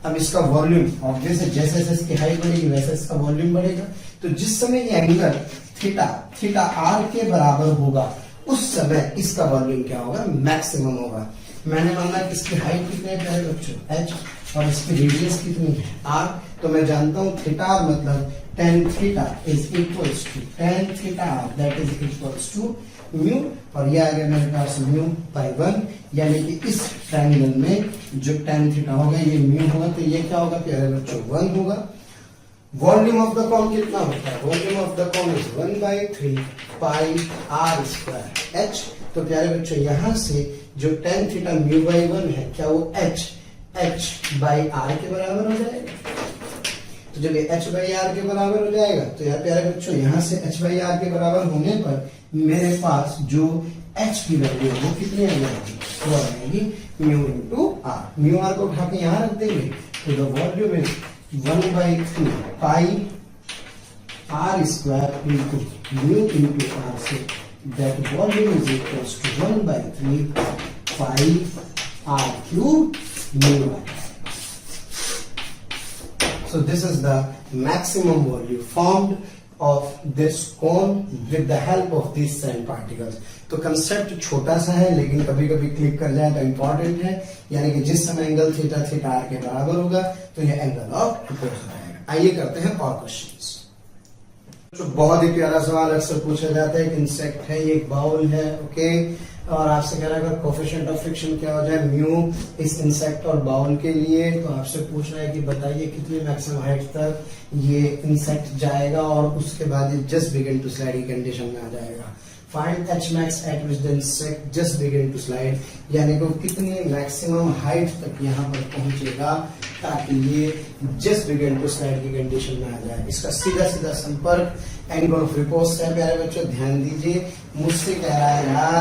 अब इसका वॉल्यूम ऑब्वियस है, जैसे जैसे इसकी हाइट बढ़ेगी वैसे इसका वॉल्यूम बढ़ेगा। तो जिस समय ये एंगल थीटा आर के बराबर होगा उस समय इसका वॉल्यूम क्या होगा, मैक्सिमम होगा। मैंने माना कि इसकी हाइट कितनी है प्यारे बच्चों, h, और इसकी रेडियस कितनी है, r। तो मैं जानता हूं थीटा मतलब tan theta is equals to tan theta r, that is equals to mu, और ये आ गया मेरे पास म्यू बाई 1, यानी कि इस ट्रायंगल में जो tan थीटा होगा ये म्यू होगा, तो ये क्या होगा प्यारे बच्चों, 1 होगा। वॉल्यूम ऑफ द कोन कितना होता है, volume of the cone is 1/3 pi r square h। तो प्यारे बच्चों यहां से जो tan थीटा म्यू बाई 1 है, क्या वो h बाई आर के बराबर हो जाएगा। तो जब ये h बाई आर के बराबर हो जाएगा तो यार प्यारे बच्चों यहाँ से h बाई आर के बराबर होने पर मेरे पास जो h की वैल्यू है वो कितनी आ जाएगी, वो आ जाएगी mu into R. Mu R को उठा के यहाँ रख देंगे तो the volume is 1/3 pi R square into mu into R, so that volume is equals to 1/3 pi R cube mu R. So this is the maximum volume formed of this cone with the help of these sand particles. तो concept छोटा सा है लेकिन कभी कभी click कर जाए तो इंपॉर्टेंट है, यानी कि जिस समय एंगल थीटा आर के बराबर होगा तो यह एंगल ऑफ रिपोज हो जाएगा। आइए करते हैं और क्वेश्चंस। तो बहुत ही प्यारा सवाल अक्सर पूछा जाता है, एक इंसेक्ट है, ये एक बाउल है, ओके, और आपसे कह रहा है कोएफिशिएंट ऑफ फ्रिक्शन क्या हो जाए म्यू इस इंसेक्ट और बाउल के लिए। तो आपसे पूछ रहा है कि बताइए कितनी मैक्सिमम हाइट तक ये इंसेक्ट जाएगा और उसके बाद ये जस्ट बिगिन टू स्लाइड की कंडीशन में आ जाएगा। Find h max at which the insect just begin to slide, यानी कि कितनी मैक्सिमम हाइट तक यहाँ पर पहुंचेगा ताकि ये जस्ट बिगिन टू स्लाइड की कंडीशन में आ जाए। इसका सीधा सीधा संपर्क एंगल ऑफ रिपोज से है। प्यारे बच्चों ध्यान दीजिए, मुझसे कह रहा है यार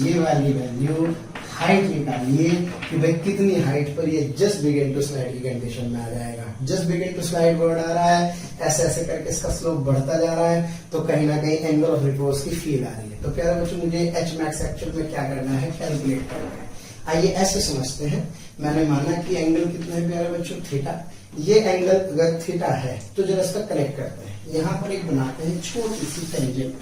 ये वाली वैल्यू हाइट निकालिए कि भाई कितनी हाइट पर ये जस्ट बिगिन टू स्लाइड की कंडीशन में आ जाएगा। Just begin to slide word आ रहा है, ऐसे ऐसे करके इसका स्लोप बढ़ता जा रहा है, तो कहीं ना कहीं एंगल ऑफ रिपोज की फील आ रही है। तो प्यारे बच्चों मुझे h max एक्चुअल में क्या करना है, कैलकुलेट करना है। आइए ऐसे समझते हैं, मैंने माना कि एंगल कितना है प्यारे बच्चों, थीटा। ये एंगल अगर थीटा है तो जरा इसका कनेक्ट करते हैं, यहाँ पर एक बनाते हैं छोटी सी टेंजेंट।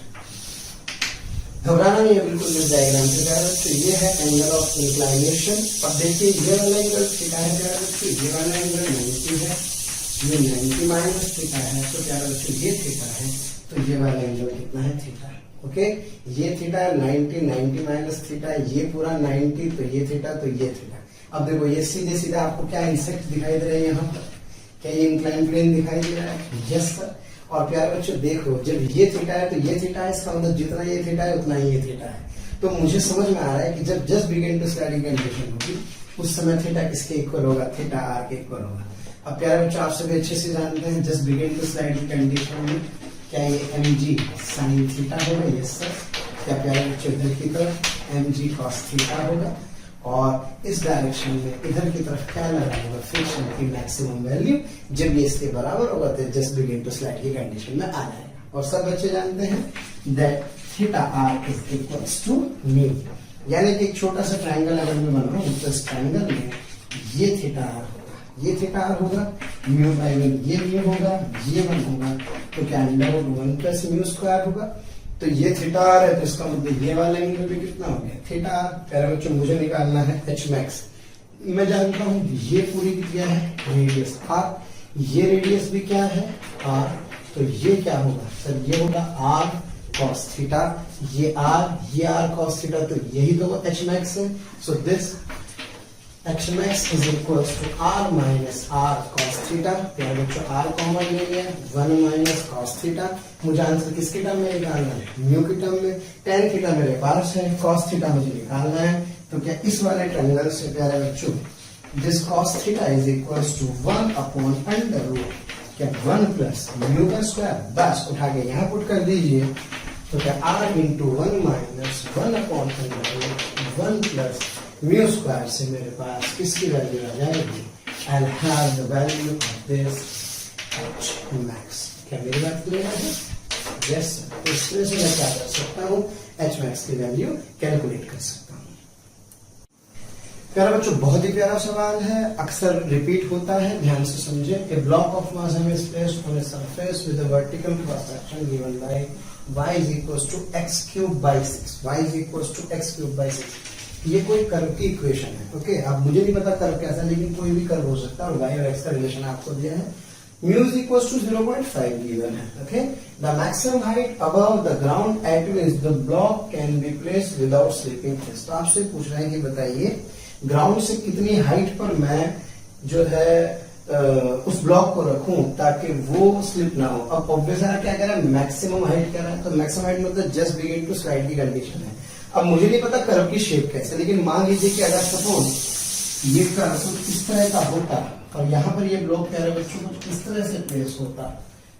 घबराना नहीं है बिल्कुल, इस डायग्राम से प्यारे बच्चों ये है एंगल ऑफ इंक्लाइनेशन। और देखिए ये वाला एंगल थीटा है प्यारे बच्चों, ये वाला एंगल 90 है, ये 90 माइनस थीटा है। तो प्यारे बच्चों ये थीटा है तो ये वाला एंगल कितना है, थीटा। ओके, ये थीटा 90 माइनस थीटा, ये पूरा 90, तो ये थीटा, तो ये थीटा। अब देखो ये सीधे सीधे आपको क्या इंसेक्ट दिखाई दे रहे हैं यहाँ पर, क्या ये इंक्लाइन प्लेन दिखाई दे रहा है, यस सर। और प्यारे बच्चों देखो जब ये थीटा है तो ये थीटा है, इसका मतलब जितना ये थीटा है उतना ही ये थीटा है। तो मुझे समझ में आ रहा है कि जब जस्ट बिगिन टू स्लाइड की कंडीशन होगी उस समय थीटा किसके इक्वल होगा, थीटा आर के इक्वल होगा। अब प्यारे बच्चों आप सभी अच्छे से जानते हैं जस्ट बिगिन टू स्लाइड की कंडीशन में क्या ये mg साइन थीटा होगा, यस सर। क्या प्यारे बच्चों इधर की तरफ mg cos थीटा होगा, और इस डायरेक्शन में इधर की तरफ क्या लगा होगा, फ्रिक्शन की मैक्सिमम वैल्यू। जब ये इसके बराबर होगा तो जस्ट बिगिन टू स्लाइड की कंडीशन में आ जाएगा। और सब बच्चे जानते हैं that theta R is equals to mu, यानी कि एक छोटा सा ट्रायंगल अगर मैं बना रहा हूं तो इस ट्रायंगल में ये थीटा आर होगा, ये थीटा आर होगा, म्यू बाई 1 ये म्यू होगा, ये 1 होगा, तो क्या under root 1 plus mu square होगा। तो ये थीटा आर है, तो इसका मतलब ये वाला एंगल भी कितना हो गया, थीटा आर। प्यारे बच्चों मुझे निकालना है एच मैक्स। मैं जानता हूं ये पूरी क्या है, रेडियस आर, ये रेडियस भी क्या है आर, तो ये क्या होगा सर, ये होगा आर कॉस थीटा, ये आर कॉस थीटा, तो यही तो एच मैक्स है। So this H max is equal to R minus R cos theta. प्यारे बच्चों आर कॉमन ले लिया, 1 माइनस कॉस थीटा। मुझे आंसर किसके टर्म में निकालना है, म्यू के टर्म में। टेन थीटा मेरे पास है, कॉस थीटा मुझे निकालना है, तो क्या इस वाले ट्रायंगल से प्यारे बच्चों this cos theta is equal to 1 upon under root क्या 1 प्लस म्यू का स्क्वायर, बस उठा के यहाँ पुट कर दीजिए, तो क्या R into 1 minus 1 upon under root 1 plus mu square से मेरे पास किसकी वैल्यू आ जाएगी, I have the value of this H max. क्या मेरी बात क्लियर है? Yes sir. इस तरह से मैं क्या कर सकता हूँ, एच मैक्स की वैल्यू कैलकुलेट कर सकता हूँ। प्यारा बच्चों बहुत ही प्यारा सवाल है, अक्सर रिपीट होता है, ध्यान से समझे। A block of mass m is placed on a surface with a vertical cross section given by y is equals to x cube by 6, y is equals to x cube by 6। ये कोई curve की equation है, okay. अब मुझे नहीं पता curve कैसा, लेकिन कोई भी कर्व हो सकता है, और y और x का रिलेशन आपको दिया है। Mu is equal to 0.5 given है, okay. The maximum height above the ground at which the block can be placed without slipping face. तो आपसे पूछ रहे हैं कि बताइए ग्राउंड से कितनी हाइट पर मैं जो है उस ब्लॉक को रखूं ताकि वो स्लिप ना हो। अब ऑब्वियस क्या कह रहा है, मैक्सिमम हाइट कह रहा है, तो मैक्सिमम हाइट मतलब जस्ट बिगिन टू स्लाइड की कंडीशन है। अब मुझे नहीं पता कर्व की शेप कैसे, लेकिन मान लीजिए कि अगर सपोज ये कर्व कुछ इस तरह का होता और यहाँ पर ये ब्लॉक कह रहे बच्चों कुछ इस तरह से प्लेस होता,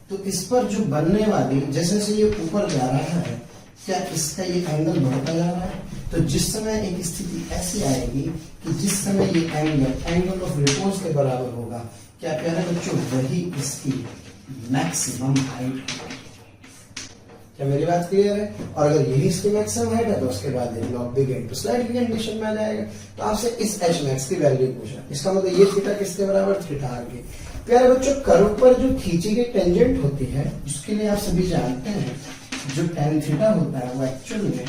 तो इस पर जो बनने वाली जैसे से ये ऊपर जा रहा है, क्या इसका ये एंगल बढ़ता जा रहा है, तो जिस समय एक स्थिति ऐसी आएगी कि जिस समय ये एंगल ऑफ रिपोर्स के बराबर होगा, क्या प्यारे बच्चों वही इसकी मैक्सिमम हाइट होगी। क्या मेरी बात क्लियर है? और अगर यही इसकी मैक्सिमम हाइट है तो उसके बाद ये ब्लॉक बिगिन टू स्लाइड की कंडीशन में आ जाएगा। तो आपसे इस एच मैक्स की वैल्यू पूछा, इसका मतलब ये थीटा किसके बराबर, थीटा आर के। प्यारे बच्चों कर्व पर जो खींची गई टेंजेंट होती है, उसके लिए आप सभी जानते हैं जो tan थीटा होता है वो एक्चुअल में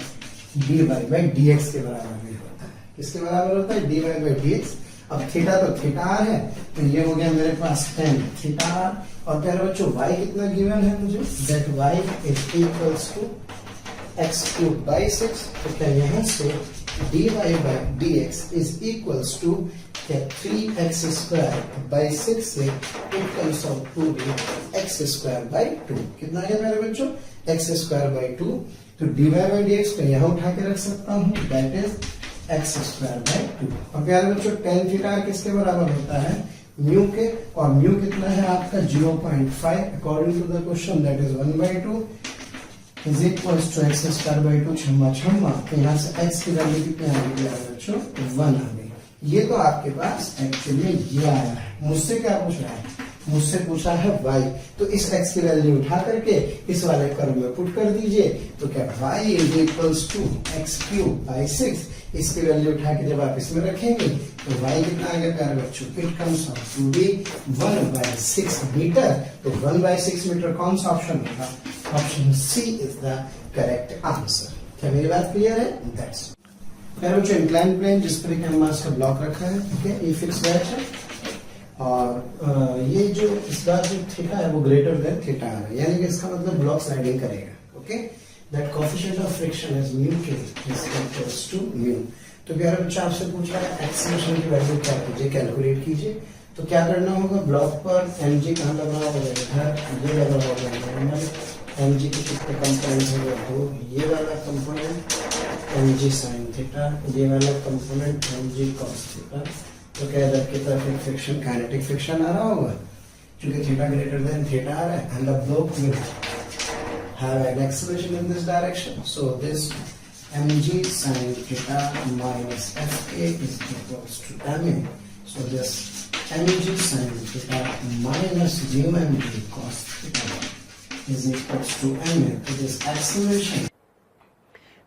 dy बाई dx के बराबर भी होता है। किसके बराबर होता है, dy बाई dx। अब थीटा तो थीटा आर है, तो ये हो गया मेरे पास tan थीटा आर। और प्यारे बच्चों y कितना गिवन है मुझे, that y is equals to x cube by 6। तो क्या यहाँ से dy by dx is equals to 3x square by 6 से it comes out to be x square by 2। कितना है मेरे बच्चों, x स्क्वायर बाई 2। तो dy बाई dx को यहाँ उठा के रख सकता हूँ, that is x square by 2। और प्यारे बच्चों tan थीटा किसके बराबर होता है, म्यू के, और म्यू कितना है आपका 0.5 according to the question, that is 1/2 is equals to x square by 2। छम्मा तो यहाँ से x की वैल्यू कितनी आ गई बच्चों, 1 आ गई। ये तो आपके पास एक्चुअली ये आया है। मुझसे क्या पूछ रहा है, मुझसे पूछा है y, तो इस x की वैल्यू उठा करके इस वाले कर्व में पुट कर दीजिए, तो क्या y is equals to x cube by 6। इसकी वैल्यू उठा के जब आप इसमें रखेंगे तो y कितना आ गया प्यारे बच्चों, it comes out to be 1/6 metre. तो 1/6 मीटर कौन सा ऑप्शन होगा, option C is the correct answer. क्या मेरी बात क्लियर है? दैट्स प्यारे बच्चों इंक्लाइन प्लेन जिस पर कैनवास का ब्लॉक रखा है, ठीक है, ये फिक्स वेट है, और ये जो इस बार जो थीटा है वो ग्रेटर देन थीटा है, यानी कि इसका मतलब ब्लॉक स्लाइडिंग करेगा, okay. That coefficient of friction is mu के इज इक्वल्स टू म्यू। तो प्यारा बच्चा आपसे पूछ रहा है एक्सीलरेशन की वैल्यू क्या कीजिए, कैलकुलेट कीजिए। तो क्या करना होगा, ब्लॉक पर mg कहाँ लगा होगा, इधर ये लगा होगा, mg के कितने कंपोनेंट्स होंगे, दो, ये वाला कंपोनेंट mg sin थीटा, ये वाला कंपोनेंट mg cos थीटा। तो क्या इधर की तरफ एक फ्रिक्शन, काइनेटिक फ्रिक्शन आ रहा होगा, क्योंकि थीटा ग्रेटर देन थीटा आ रहा है, and the block will have an acceleration in this direction. So this mg sin theta minus fk is equals to ma. So this mg sin theta minus mu mg cos theta is equals to ma. So this acceleration.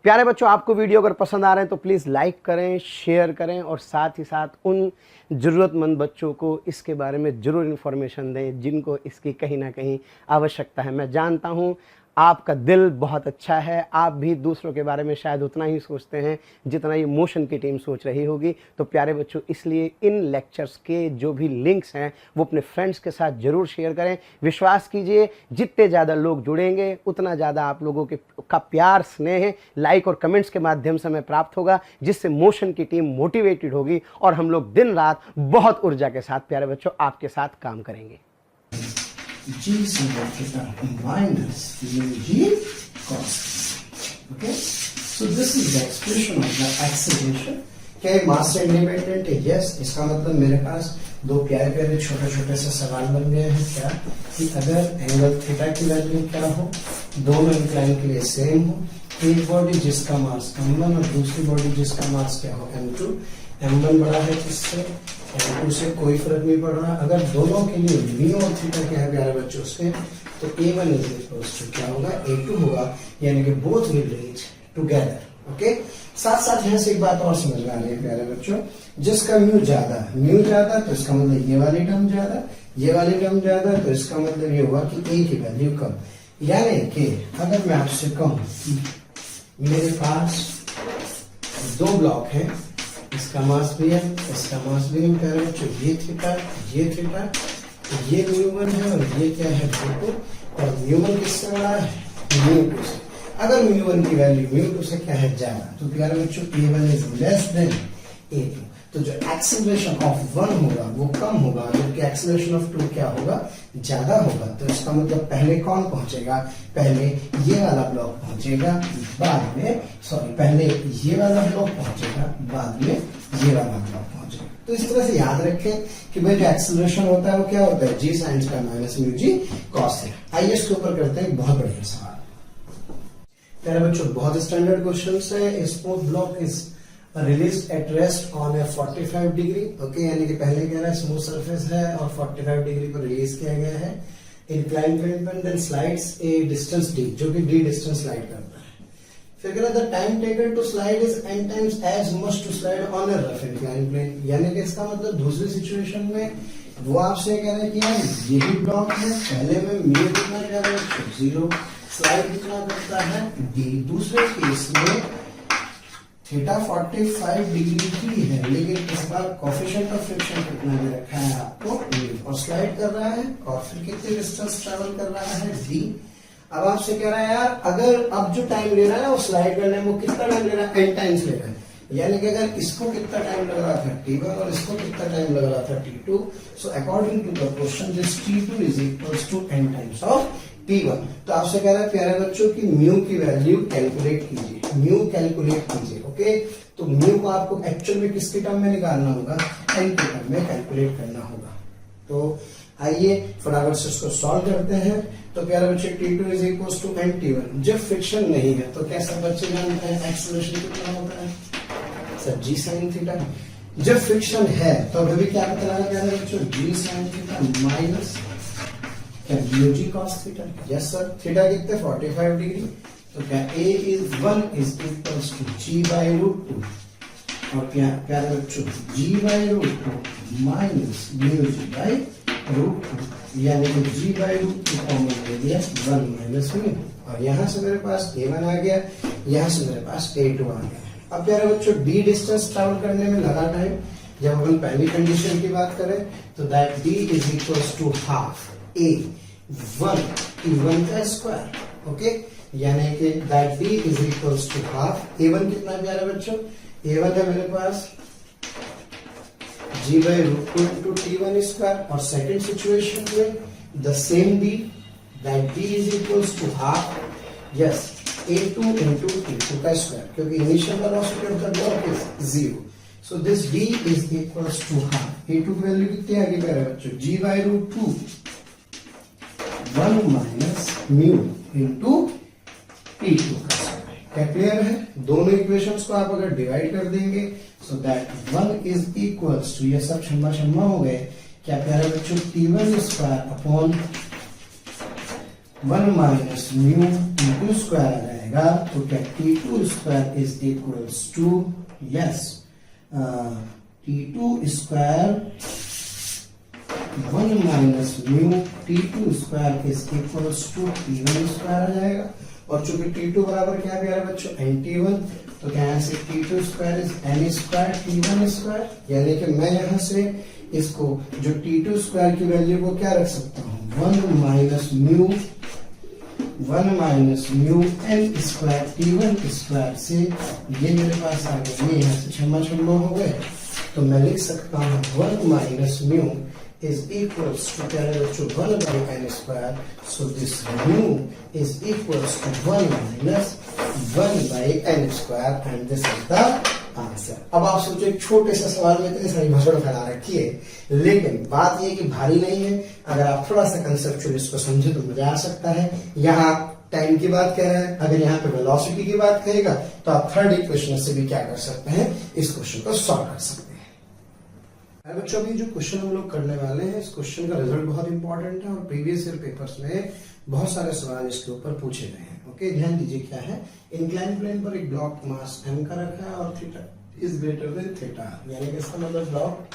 प्यारे बच्चों आपको video अगर पसंद आ रहे हैं तो please like करें, share करें, और साथ ही साथ उन ज़रूरतमंद बच्चों को इसके बारे में ज़रूर इन्फॉर्मेशन दें जिनको इसकी कहीं ना कहीं आवश्यकता है। मैं जानता हूं आपका दिल बहुत अच्छा है, आप भी दूसरों के बारे में शायद उतना ही सोचते हैं जितना ये मोशन की टीम सोच रही होगी। तो प्यारे बच्चों, इसलिए इन लेक्चर्स के जो भी लिंक्स हैं वो अपने फ्रेंड्स के साथ ज़रूर शेयर करें। विश्वास कीजिए, जितने ज़्यादा लोग जुड़ेंगे उतना ज़्यादा आप लोगों का प्यार, स्नेह, लाइक और कमेंट्स के माध्यम से हमें प्राप्त होगा, जिससे मोशन की टीम मोटिवेटेड होगी और हम लोग दिन रात बहुत ऊर्जा के साथ प्यारे बच्चों आपके साथ काम करेंगे। G sin theta minus G cos theta. Okay, so this is the expression of the acceleration. क्या ये मास से इंडिपेंडेंट है? यस। इसका मतलब मेरे पास दो प्यारे प्यारे छोटे छोटे से सवाल बन गए हैं। क्या कि अगर एंगल थीटा की वैल्यू क्या हो, दोनों इंक्लाइन के लिए सेम हो, एक बॉडी जिसका मास m1 और दूसरी बॉडी जिसका मास क्या हो m2, m1 बड़ा है किससे, m2 से, कोई फर्क नहीं पड़ रहा। अगर दोनों के लिए म्यू और थीटा क्या है प्यारे बच्चों से, तो a1 इज इक्वल्स टू क्या होगा, a2 होगा, यानी कि both will reach together. Okay, साथ साथ यहाँ से एक बात और समझ में आ रही है प्यारे बच्चों, जिसका म्यू ज्यादा तो इसका मतलब ये वाली टर्म ज्यादा, ये वाली टर्म ज्यादा, तो इसका मतलब ये हुआ कि a की वैल्यू कम। यानी कि अगर मैं आपसे कहूं कि मेरे पास दो ब्लॉक हैं, इसका मास भी है, इसका मास भी है प्यारे बच्चों, ये थीटा, ये म्यू1 है और ये क्या है m2, और म्यू1 किससे बड़ा है, म्यू2 से। अगर म्यू1 की वैल्यू म्यू2 से क्या है ज्यादा, तो प्यारे बच्चों a1 is less than a2, तो जो एक्सेलरेशन ऑफ 1 होगा वो कम होगा, जबकि एक्सेलरेशन ऑफ 2 क्या होगा, ज्यादा होगा। तो इसका मतलब पहले कौन पहुंचेगा, पहले ये वाला ब्लॉक पहुंचेगा, बाद में पहले ये वाला ब्लॉक पहुंचेगा, बाद में ये वाला ब्लॉक पहुंचेगा। तो इस तरह से याद रखें कि भाई जो एक्सेलरेशन होता है वो क्या होता है, जी sine square minus mu g cos theta. आइए इसके ऊपर करते हैं एक बहुत बढ़िया सवाल। प्यारे बच्चों, बहुत स्टैंडर्ड क्वेश्चन है। Smooth block is release at rest on A 45 degree. Okay, यानी कि पहले कह रहा है स्मूथ सरफेस है और 45 डिग्री पर रिलीज किया गया है। Incline plane then slides a distance d, जो कि d डिस्टेंस स्लाइड करता है। फिर कह रहा है the time taken to slide is n times as much to slide on a rough incline plane. यानी कि इसका मतलब दूसरी सिचुएशन में वो आपसे कह रहे हैं कि यार यही ब्लॉक है, पहले में म्यू कितना कह रहा है 0, स्लाइड कितना करता है d। दूसरे केस में थीटा 45 डिग्री की है, लेकिन इस बार कोफिशिएंट ऑफ फ्रिक्शन कितना दे रखा है आपको, और स्लाइड कर रहा है, और फिर कितने डिस्टेंस ट्रेवल कर रहा है d। अब आपसे कह रहा है यार अगर अब जो टाइम ले रहा है वो स्लाइड करने में वो कितना टाइम ले रहा है, n टाइम्स ले रहा है। यानी कि अगर इसको कितना टाइम लग रहा था t1 और इसको कितना टाइम लग रहा था t2, so according to the question this t2 is equals to n times of t1। तो आपसे कह रहा है प्यारे बच्चों की म्यू की वैल्यू कैलकुलेट कीजिए, म्यू कैलकुलेट कीजिए। ओके, तो म्यू को आपको एक्चुअल में किसकी टर्म में निकालना होगा, n की टर्म में कैलकुलेट करना होगा। तो आइए फटाफट से इसको सॉल्व करते हैं। तो प्यारे बच्चे t2 is equals to n t1। जब फ्रिक्शन नहीं है तो कैसा बच्चे जानते हैं एक्सेलरेशन कितना होता है, सर जी साइन थीटा। जब फ्रिक्शन है तो अभी क्या पता लगा प्यारे बच्चों, g sine theta minus mu g cos theta. Yes sir, theta कितने 45 डिग्री, तो क्या a is 1 is equals to g by root 2, और क्या प्यारे बच्चों g by root 2 minus mu g by root 2, यानी कि g बाई रूट 2 कॉमन ले लिया 1 माइनस म्यू, और यहां से मेरे पास a1 आ गया, यहां से मेरे पास a2 आ गया। अब प्यारे बच्चों d डिस्टेंस ट्रैवल करने में लगा टाइम, जब अपन पहली कंडीशन की बात करें तो that d is equals to half a1 t1 का स्क्वायर। ओके, यानी कि that d is equals to half a1 कितना प्यारे बच्चों, a1 है मेरे पास g by root 2 into t1 square, और सेकेंड सिचुएशन में the same d, that d is equals to half yes a2 into t2 का स्क्वायर, क्योंकि initial velocity of the block is 0। So this d is equals to half a2 की value कितनी आ गई प्यारे बच्चों, g by root 2 1 minus mu into t2 का square. क्या क्लियर है? दोनों इक्वेशंस को आप अगर डिवाइड कर देंगे so that 1 is equals to, ये सब शम्मा हो गए, क्या प्यारे बच्चों t1 square upon 1 minus mu t2 square आ जाएगा। तो क्या t2 square is equals to yes t2 square 1 minus mu T2 square is equals to T1 square आ जाएगा। और चूंकि T2 बराबर क्या है बच्चों, NT1, तो क्या यहाँ से T2 square is N square T1 square, यानी कि मैं यहाँ से इसको जो T2 स्क्वायर की वैल्यू को क्या रख सकता हूँ, 1 minus mu N square T1 square से ये मेरे पास आ गया, ये यहाँ से छम्मा हो गए, तो मैं लिख सकता हूँ 1 minus mu is equals to 1 by n square. So this mu is equals to 1 minus 1 by n square and this is the answer. अब आप सोचो एक छोटे से सवाल में इतनी सारी भसड़ फैला रखी है, लेकिन बात ये कि भारी नहीं है। अगर आप थोड़ा सा कंसेप्चुअल इसको समझे तो मजा आ सकता है। यहाँ टाइम की बात कह रहा है, अगर यहाँ पे वेलोसिटी की बात करेगा तो आप थर्ड इक्वेशन से भी क्या कर सकते हैं, इस क्वेश्चन को सॉल्व कर सकते हैं। बच्चों अभी जो क्वेश्चन हम लोग करने वाले हैं, इस क्वेश्चन का रिजल्ट बहुत इंपॉर्टेंट है और प्रीवियस ईयर पेपर्स में बहुत सारे सवाल इसके ऊपर पूछे गए हैं। ओके, ध्यान दीजिए क्या है, इंक्लाइन प्लेन पर एक ब्लॉक मास m का रखा है और theta is greater than theta, यानी कि इसका मतलब ब्लॉक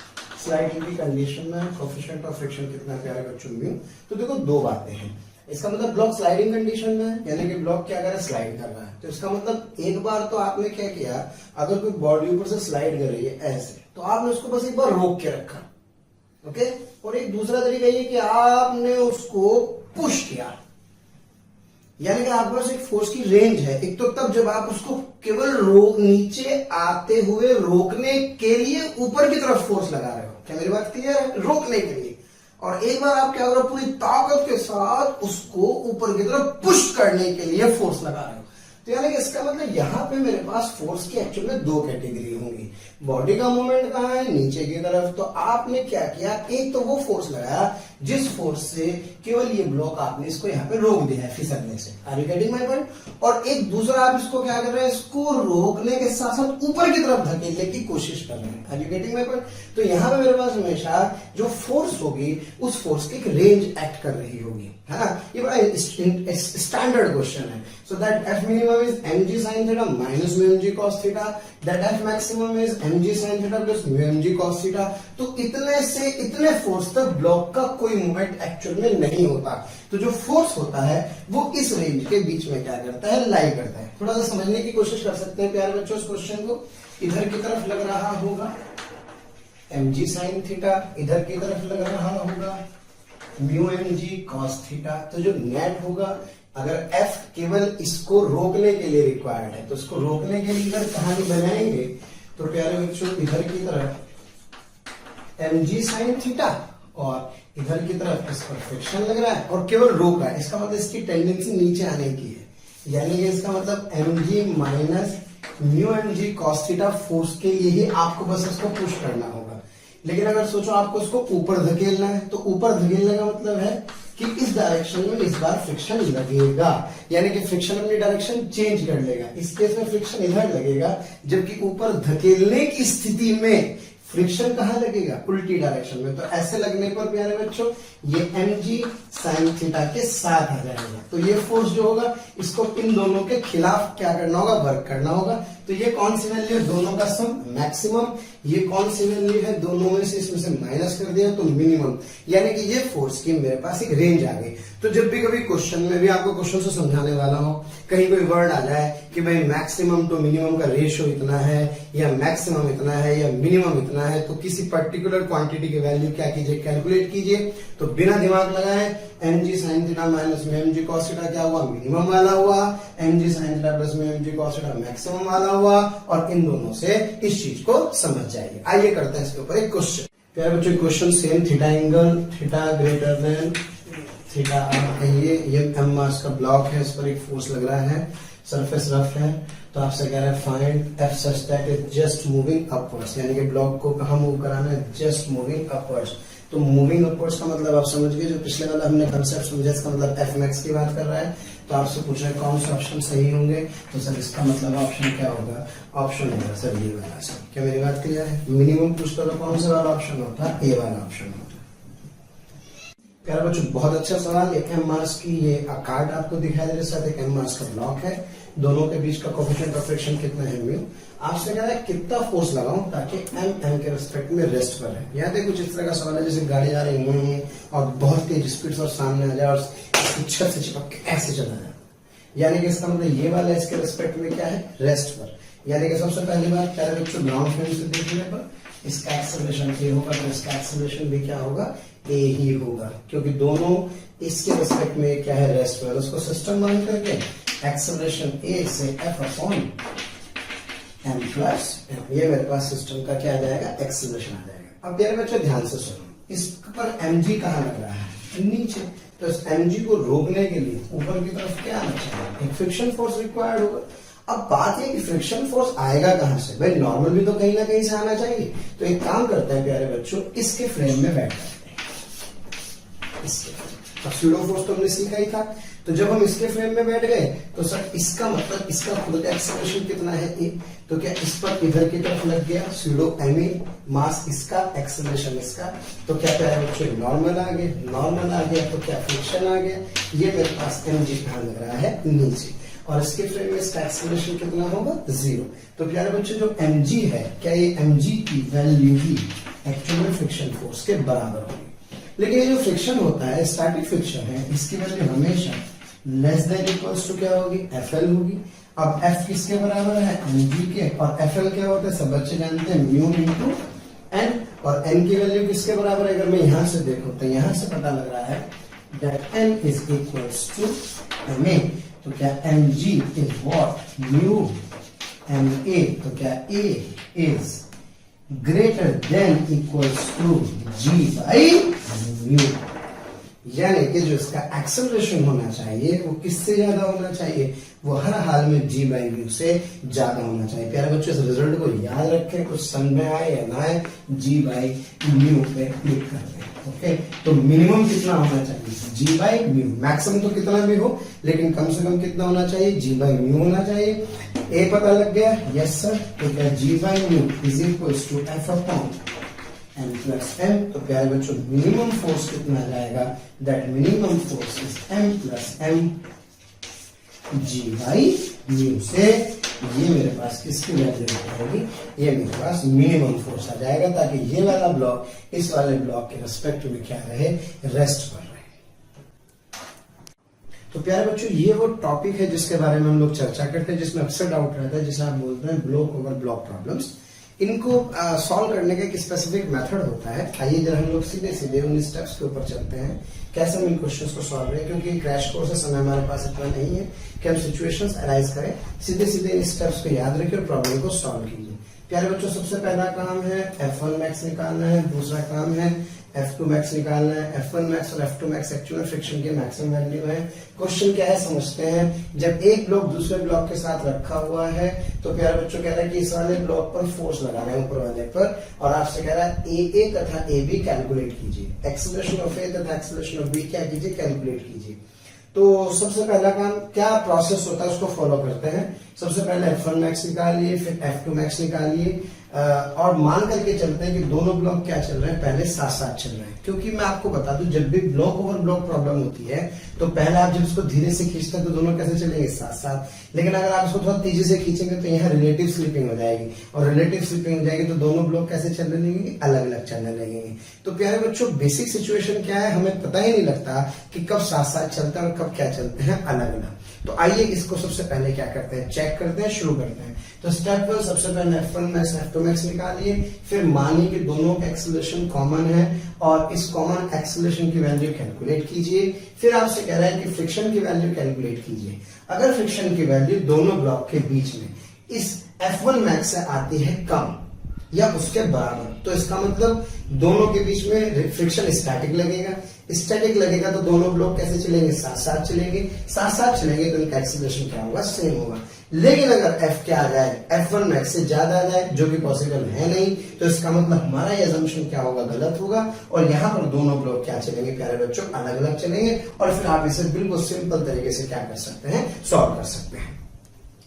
स्लाइडिंग की कंडीशन में कोएफिशिएंट ऑफ फ्रिक्शन कितना प्यारे बच्चों म्यू। तो देखो दो बातें हैं, इसका मतलब ब्लॉक स्लाइडिंग कंडीशन में है, यानी कि ब्लॉक क्या कर रहा है, स्लाइड कर रहा है। तो इसका मतलब एक बार तो आपने क्या किया, अगर कोई बॉडी ऊपर से स्लाइड कर रही है ऐसे, तो आपने उसको बस एक बार रोक के रखा, ओके। और एक दूसरा तरीका ये कि आपने उसको पुश किया, यानी कि आपके पास एक फोर्स की रेंज है। एक तो तब जब आप उसको केवल नीचे आते हुए रोकने के लिए ऊपर की तरफ फोर्स लगा रहे हो, क्या मेरी बात क्लियर है, रोकने के लिए। और एक बार आप क्या कर रहे हो, पूरी ताकत के साथ उसको ऊपर की तरफ पुश करने के लिए फोर्स लगा रहे हो। तो यानी कि इसका मतलब यहाँ पे मेरे पास फोर्स की एक्चुअल में दो कैटेगरी होंगी, बॉडी का मूवमेंट कहाँ है, नीचे की तरफ। तो आपने क्या किया, एक तो वो फोर्स लगाया जिस फोर्स से केवल ये ब्लॉक आपने इसको यहाँ पे रोक दिया है फिसलने से, are you getting my point. और एक दूसरा आप इसको क्या कर रहे हैं, इसको रोकने के साथ साथ ऊपर की तरफ धकेलने की कोशिश कर रहे हैं, are you getting my point. तो यहाँ पे मेरे पास हमेशा जो फोर्स होगी उस फोर्स की एक रेंज एक्ट कर रही होगी, है ना। ये बड़ा स्टैंडर्ड क्वेश्चन है। So that F minimum is mg sin theta minus mu mg cos theta, that f maximum is mg sin theta plus mu mg cos theta। तो इतने से इतने फोर्स तक ब्लॉक का कोई मूवमेंट एक्चुअल में नहीं होता। तो जो फोर्स होता है वो इस रेंज के बीच में क्या करता है, लाई करता है। थोड़ा सा समझने की कोशिश कर सकते हैं प्यारे बच्चों इस क्वेश्चन को। इधर की तरफ लग रहा होगा mg sin theta, इधर की तरफ लग रहा होगा mu mg cos theta। तो जो नेट होगा, अगर f केवल इसको रोकने के लिए रिक्वायर्ड है, तो इसको रोकने के लिए इधर कहानी बनाएंगे तो प्यारे बच्चों इधर की तरफ mg sin थीटा और इधर की तरफ इस पर फ्रिक्शन लग रहा है और केवल रोक रहा है। इसका मतलब इसकी टेंडेंसी नीचे आने की है, यानी कि इसका मतलब mg minus mu mg cos theta force के लिए ही आपको बस इसको पुश करना होगा। लेकिन अगर सोचो आपको इसको ऊपर धकेलना है, तो ऊपर धकेलने का मतलब है कि इस डायरेक्शन में इस बार फ्रिक्शन लगेगा, यानी कि फ्रिक्शन अपनी डायरेक्शन चेंज कर लेगा। इस केस में फ्रिक्शन इधर लगेगा, जबकि ऊपर धकेलने की स्थिति में फ्रिक्शन कहां लगेगा, उल्टी डायरेक्शन में। तो ऐसे लगने पर प्यारे बच्चों ये mg sin थीटा के साथ आ जाएगा। तो ये फोर्स जो होगा इसको इन दोनों के खिलाफ क्या करना होगा, वर्क करना होगा। तो ये कौन सी वैल्यू है, दोनों का सम मैक्सिमम। ये कौन सी वैल्यू है, दोनों में से इसमें से माइनस कर दिया तो मिनिमम, यानी कि ये फोर्स की मेरे पास एक रेंज आ गई। तो जब भी कभी क्वेश्चन में भी आपको क्वेश्चन से समझाने वाला हो, कहीं कोई वर्ड आ जाए कि भाई मैक्सिमम टू मिनिमम का रेशियो इतना है, या मैक्सिमम इतना है, या मिनिमम इतना है, तो किसी पर्टिकुलर क्वांटिटी की वैल्यू क्या कीजिए, कैलकुलेट कीजिए। तो बिना दिमाग लगाए mg sin theta minus mu mg cos theta क्या हुआ, मिनिमम वाला हुआ, mg sin theta plus mu mg cos theta maximum वाला हुआ, और इन दोनों से इस चीज को समझ जाइए। आइए करते हैं इसके ऊपर एक क्वेश्चन। प्यारे बच्चों question same, theta angle, theta greater than theta आप कहिए, ये m मास का ब्लॉक है, इस पर एक फोर्स लग रहा है, सरफेस रफ है। तो आपसे कह रहा है find f such that is just moving upwards, यानी कि ब्लॉक को कहां मूव कराना है, जस्ट मूविंग अपवर्ड्स। तो मूविंग अपवर्ड्स का मतलब आप समझ गए, जो पिछले वाला हमने कंसेप्ट समझा, इसका मतलब f मैक्स की बात कर रहा है। तो आपसे पूछ रहा है कौन से ऑप्शन सही होंगे, तो सर इसका मतलब ऑप्शन क्या होगा, ऑप्शन होगा सर ये वाला। सर क्या मेरी बात क्लियर है, मिनिमम पूछता तो कौन सा वाला ऑप्शन होता, ए वाला ऑप्शन होता। प्यारे बच्चों बहुत अच्छा सवाल। एक m मास की ये कार्ड आपको दिखाई दे रहा है, साथ एक m मास का ब्लॉक है। दोनों के बीच का कोफिशिएंट ऑफ फ्रिक्शन कितना है म्यू। आपसे कह रहा है कितना फोर्स लगाऊं ताकि एम के रिस्पेक्ट में रेस्ट पर है। यहाँ देखो कुछ इस तरह का सवाल है, जैसे गाड़ी आ रही है और बहुत तेज स्पीड से सामने आ जाए और छत से चिपक के ऐसे चला जाए, यानी कि इसका मतलब ये वाला इसके रिस्पेक्ट में क्या है, रेस्ट पर। यानी कि सबसे पहली बात प्यारे बच्चों ग्राउंड फ्रेम से देखने पर इसका एक्सेलरेशन ए होगा तो इसका एक्सेलरेशन भी क्या होगा, ए ही होगा, क्योंकि दोनों इसके रिस्पेक्ट में क्या है, रेस्ट पर। उसको सिस्टम मान करके एक्सेलरेशन ए से F upon M plus M, ये मेरे पास सिस्टम का क्या आ जाएगा, एक्सेलरेशन आ जाएगा। अब प्यारे बच्चों ध्यान से सुनो, इस पर एम जी कहाँ लग रहा है, नीचे, तो इस एम जी को रोकने के लिए ऊपर की तरफ क्या आना चाहिए, एक फ्रिक्शन फोर्स रिक्वायर्ड होगा। अब बात है कि फ्रिक्शन फोर्स आएगा कहां से, भाई नॉर्मल भी तो कहीं ना कहीं से आना चाहिए। तो एक काम करते हैं प्यारे बच्चों, इसके फ्रेम में बैठ जाते हैं, इसके। अब स्यूडो फोर्स तो हमने सीखा ही था, तो जब हम इसके फ्रेम में बैठ गए तो सर इसका मतलब इसका खुद का एक्सेलरेशन कितना है, ए, तो क्या इस पर इधर की तरफ लग गया स्यूडो एम ए, मास इसका, एक्सेलरेशन इसका, तो क्या प्यारे बच्चों नॉर्मल आ गया, नॉर्मल आ गया तो क्या फ्रिक्शन आ गया। ये मेरे पास एम जी कहां लग रहा है, नीचे, और इसके फ्रेम में इसका एक्सेलरेशन कितना होगा, 0। तो प्यारे बच्चों जो mg है, क्या ये mg की वैल्यू ही एक्चुअल में फ्रिक्शन फोर्स के बराबर होगी। लेकिन ये जो फ्रिक्शन होता है, स्टैटिक फ्रिक्शन है, इसकी वैल्यू हमेशा लेस देन इक्वल्स टू क्या होगी, FL होगी। अब F किसके बराबर है, mg के, और FL क्या होता है सब बच्चे जानते हैं, म्यू इंटू n, और n की वैल्यू किसके बराबर है, अगर मैं यहां से देखूं तो यहां से पता लग रहा है that n is equals to ma, तो क्या mg is what, mu ma, तो क्या a is greater than equals to g by mu, यानी कि जो इसका एक्सेलरेशन होना चाहिए वो किससे ज्यादा होना चाहिए, वो हर हाल में g बाई म्यू से ज्यादा होना चाहिए। प्यारे बच्चों इस रिजल्ट को याद रखें, कुछ समझ में आए या ना आए, g बाई म्यू पे क्लिक कर दें। ओके, तो मिनिमम कितना होना चाहिए, g बाई म्यू, मैक्सिमम तो कितना भी हो लेकिन कम से कम कितना होना चाहिए, g बाई म्यू होना चाहिए। ए पता लग गया, यस सर, तो क्या g बाई म्यू is equals to F upon M plus M. तो प्यारे बच्चों मिनिमम फोर्स कितना आ जाएगा, that minimum force is M plus M G by mu से, ये मेरे पास किसकी वैल्यू आएगी, ये मेरे पास मिनिमम फोर्स आ जाएगा, ताकि ये वाला ब्लॉक इस वाले ब्लॉक के रिस्पेक्ट में क्या रहे, रेस्ट पर रहे। तो प्यारे बच्चों ये वो टॉपिक है जिसके बारे में हम लोग चर्चा करते हैं, जिसमें अक्सर डाउट रहता है, जिसे आप बोलते हैं ब्लॉक ओवर ब्लॉक प्रॉब्लम्स। इनको सॉल्व करने का एक स्पेसिफिक मेथड होता है। आइए जरा हम लोग सीधे सीधे उन स्टेप्स के ऊपर चलते हैं, कैसे हम इन क्वेश्चंस को सॉल्व करें, क्योंकि क्रैश कोर्स है, समय हमारे पास इतना नहीं है कि हम सिचुएशंस अराइज करें। सीधे सीधे इन स्टेप्स को याद रखिए और प्रॉब्लम को सॉल्व कीजिए। प्यारे बच्चों सबसे पहला काम है F1 मैक्स निकालना है, दूसरा काम है F2 मैक्स निकालना है। F1 मैक्स और F2 मैक्स एक्चुअल में फ्रिक्शन की मैक्सिमम वैल्यू है। क्वेश्चन क्या है समझते हैं, जब एक ब्लॉक दूसरे ब्लॉक के साथ रखा हुआ है तो प्यारे बच्चों कह रहा है कि इस वाले ब्लॉक पर फोर्स लगाना है ऊपर वाले पर, और आपसे कह रहा है ए तथा ए बी कैलकुलेट कीजिए, एक्सेलरेशन ऑफ ए तथा एक्सेलरेशन ऑफ बी क्या कीजिए, कैलकुलेट कीजिए। तो सबसे पहला काम क्या प्रोसेस होता है उसको फॉलो करते हैं। सबसे पहले F1 मैक्स निकालिए, फिर F2 मैक्स निकालिए, और मान करके चलते हैं कि दोनों ब्लॉक क्या चल रहे हैं, पहले साथ साथ चल रहे हैं। क्योंकि मैं आपको बता दूं जब भी ब्लॉक ओवर ब्लॉक प्रॉब्लम होती है तो पहले आप जब इसको धीरे से खींचते हैं तो दोनों कैसे चलेंगे, साथ साथ। लेकिन अगर आप इसको थोड़ा तेजी से खींचेंगे तो यहाँ रिलेटिव स्लिपिंग हो जाएगी, और रिलेटिव स्लिपिंग हो जाएगी तो दोनों ब्लॉक कैसे चलने लगेंगे, अलग अलग चलने लगेंगे। तो प्यारे बच्चों बेसिक सिचुएशन क्या है, हमें पता ही नहीं लगता कि कब साथ साथ चलते हैं और कब क्या चलते हैं, अलग अलग। तो आइए इसको सबसे पहले क्या करते हैं, चेक करते हैं, शुरू करते हैं। तो स्टेप 1 सबसे पहले F1 मैक्स F2 मैक्स निकालिए, फिर मानिए कि दोनों का एक्सेलरेशन कॉमन है और इस कॉमन एक्सेलरेशन की वैल्यू कैलकुलेट कीजिए। फिर आपसे कह रहा है कि फ्रिक्शन की वैल्यू कैलकुलेट कीजिए। अगर फ्रिक्शन की वैल्यू दोनों ब्लॉक के बीच में इस F1 मैक्स से आती है कम या उसके बराबर, तो इसका मतलब दोनों के बीच में फ्रिक्शन स्टैटिक लगेगा। स्टैटिक लगेगा तो दोनों ब्लॉक कैसे चलेंगे, साथ साथ चलेंगे। साथ साथ चलेंगे तो इनका एक्सेलरेशन क्या होगा, सेम होगा। लेकिन अगर F क्या आ जाए, F1 मैक्स से ज्यादा आ जाए, जो कि पॉसिबल है नहीं, तो इसका मतलब हमारा ये assumption क्या होगा, गलत होगा। और यहाँ पर दोनों ब्लॉक क्या चलेंगे प्यारे बच्चों, अलग अलग चलेंगे। और फिर आप इसे बिल्कुल सिंपल तरीके से क्या कर सकते हैं, सॉल्व कर सकते हैं।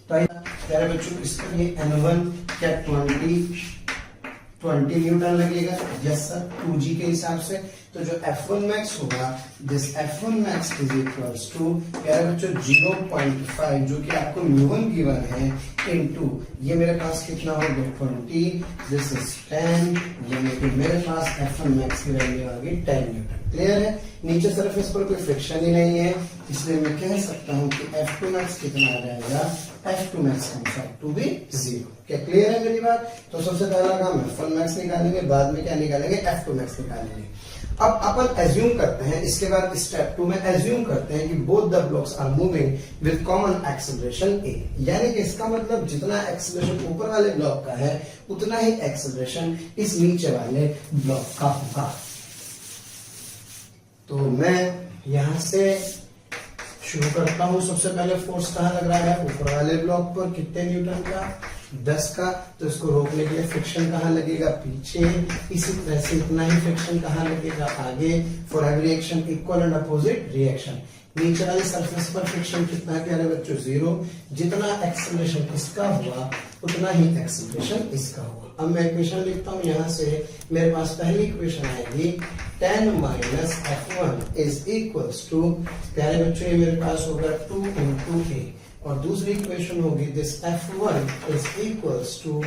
तो प्यारे बच्चों इसके लिए N1 क्या 20 न्यूटन लगेगा, यस सर, 2G के हिसाब से। तो जो F1 max होगा, this F1 max is equals to प्यारे बच्चों 0.5 जो कि आपको म्यू1 गिवन है इनटू ये मेरे पास कितना होगा 20, दिस इज 10, यानी कि मेरे पास F1 max की वैल्यू आ गई 10 न्यूटन। क्लियर है? नीचे सरफेस पर कोई फ्रिक्शन ही नहीं है, इसलिए मैं कह सकता हूं कि F2 max कितना आ जाएगा, F2 max comes out to be 0। क्या क्लियर है मेरी बात? तो सबसे पहला काम F1 max निकालेंगे, बाद में क्या निकालेंगे, F2 max निकालेंगे। अब अपन एज्यूम करते हैं, इसके बाद स्टेप 2 में एज्यूम करते हैं कि both the blocks are moving with common acceleration a, यानी कि इसका मतलब जितना एक्सेलरेशन ऊपर वाले ब्लॉक का है उतना ही एक्सेलरेशन इस नीचे वाले ब्लॉक का होगा। तो मैं यहां से शुरू करता हूं। सबसे पहले फोर्स कहां लग रहा है, ऊपर वाले ब्लॉक पर, कितने न्यूटन का, 10 का। तो इसको रोकने के लिए फ्रिक्शन कहां लगेगा, पीछे। इसी तरह से इतना ही फ्रिक्शन कहां लगेगा, आगे। For every action equal and opposite reaction. नीचे वाली सरफेस पर फ्रिक्शन कितना है प्यारे बच्चों, 0। जितना एक्सेलरेशन इसका हुआ उतना ही एक्सेलरेशन इसका हुआ। अब मैं इक्वेशन लिखता हूं, यहां से मेरे पास पहली इक्वेशन आएगी 10 minus F1 is equals to प्यारे बच्चों ये मेरे पास होगा 2 into a, और दूसरी इक्वेशन होगी this F1 is equals to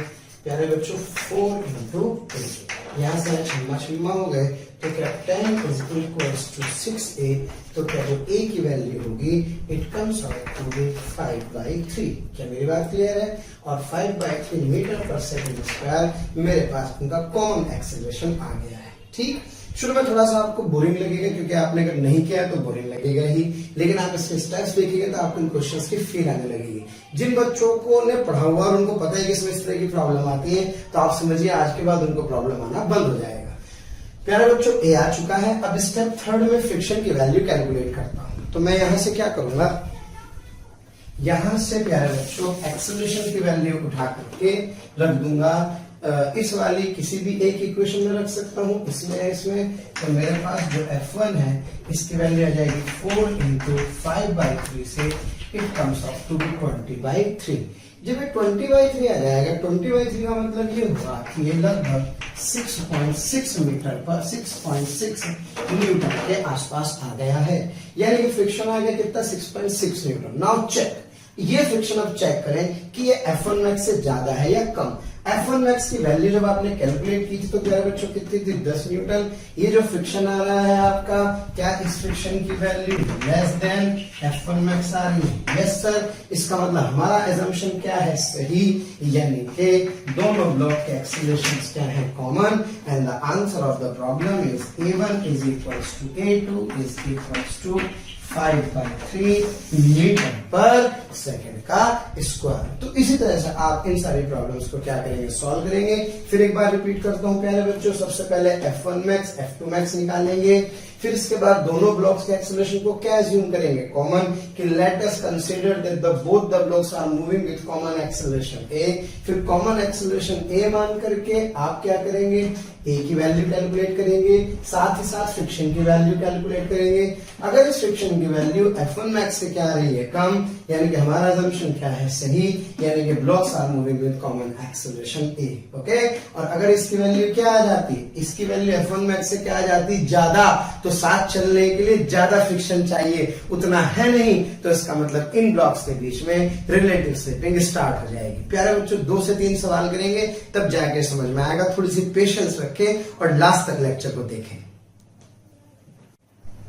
प्यारे बच्चों 4 into a। यहां से छम्मा हो गए, तो क्या 10 इज इक्वल्स टू 6a, तो क्या जो a की वैल्यू होगी it comes out to be 5/3। क्या मेरी बात क्लियर है? और 5/3 मीटर पर सेकंड स्क्वायर मेरे पास उनका कॉमन एक्सेलरेशन आ गया है। ठीक, शुरू में थोड़ा सा आपको बोरिंग लगेगा क्योंकि आपने अगर नहीं किया तो बोरिंग लगेगा ही, लेकिन आप इसके स्टेप्स देखिएगा तो आपको इन क्वेश्चंस की फील आने लगेगी। जिन बच्चों को ने पढ़ा हुआ और उनको पता है कि इसमें इस तरह की प्रॉब्लम आती है, तो आप समझिए आज के बाद उनको प्रॉब्लम आना बंद हो जाएगा। प्यारे बच्चों ए आ चुका है। अब स्टेप 3 में फ्रिक्शन की वैल्यू कैलकुलेट करता हूं। तो मैं यहां से क्या करूंगा, यहां से प्यारे बच्चों एक्सेलरेशन की वैल्यू उठा करके रख दूंगा इस वाली किसी भी एक इक्वेशन में रख सकता हूं, इसमें तो मेरे पास जो F1 है इसकी वैल्यू आ जाएगी 4 into 5/3 से it comes out to be 20/3। जब ये 20/3 आ जाएगा, 20/3 का मतलब ये हुआ कि ये लगभग 6.6 मीटर पर 6.6 न्यूटन के आसपास आ गया है, यानी कि फ्रिक्शन आ गया कितना, 6.6 न्यूटन। नाउ चेक, ये फ्रिक्शन अब चेक करें कि ये F1 max से ज्यादा है या कम। F1 max की वैल्यू जब आपने कैलकुलेट की थी तो प्यारे बच्चों कितनी थी, 10 न्यूटन। ये जो फ्रिक्शन आ रहा है आपका, क्या इस फ्रिक्शन की value less than F1 max आ रही है? Yes sir. इसका मतलब हमारा एजम्पशन क्या है, सही, यानी कि दोनों ब्लॉक के एक्सीलरेशंस क्या है, common. And the answer of the problem is A1 is equals to A2 is equals to 5/3 metre पर सेकंड का स्क्वायर। तो इसी तरह से आप इन सारी प्रॉब्लम्स को क्या करेंगे, सॉल्व करेंगे। फिर एक बार रिपीट करता हूं प्यारे बच्चों, सबसे पहले F1 max F2 max निकालेंगे, फिर इसके बाद दोनों ब्लॉक्स के एक्सेलरेशन को क्या अज्यूम करेंगे, कॉमन, कि let us consider that both the blocks are moving with common acceleration a। फिर कॉमन एक्सेलरेशन a मान करके आप क्या करेंगे, a की वैल्यू कैलकुलेट करेंगे, साथ ही साथ फ्रिक्शन की वैल्यू कैलकुलेट करेंगे। अगर इस फ्रिक्शन की वैल्यू F1 max से क्या आ रही है, कम, यानी कि हमारा assumption क्या है, सही, यानी कि blocks are moving with common acceleration a। Okay, और अगर इसकी वैल्यू क्या आ जाती, इसकी वैल्यू F1 max से क्या आ जाती, ज्यादा, तो साथ चलने के लिए ज्यादा फ्रिक्शन चाहिए, उतना है नहीं, तो इसका मतलब इन ब्लॉक्स के बीच में रिलेटिव स्लिपिंग स्टार्ट हो जाएगी। प्यारे बच्चों 2 से 3 सवाल करेंगे तब जाके समझ में आएगा, थोड़ी सी पेशेंस रखें और लास्ट तक लेक्चर को देखें।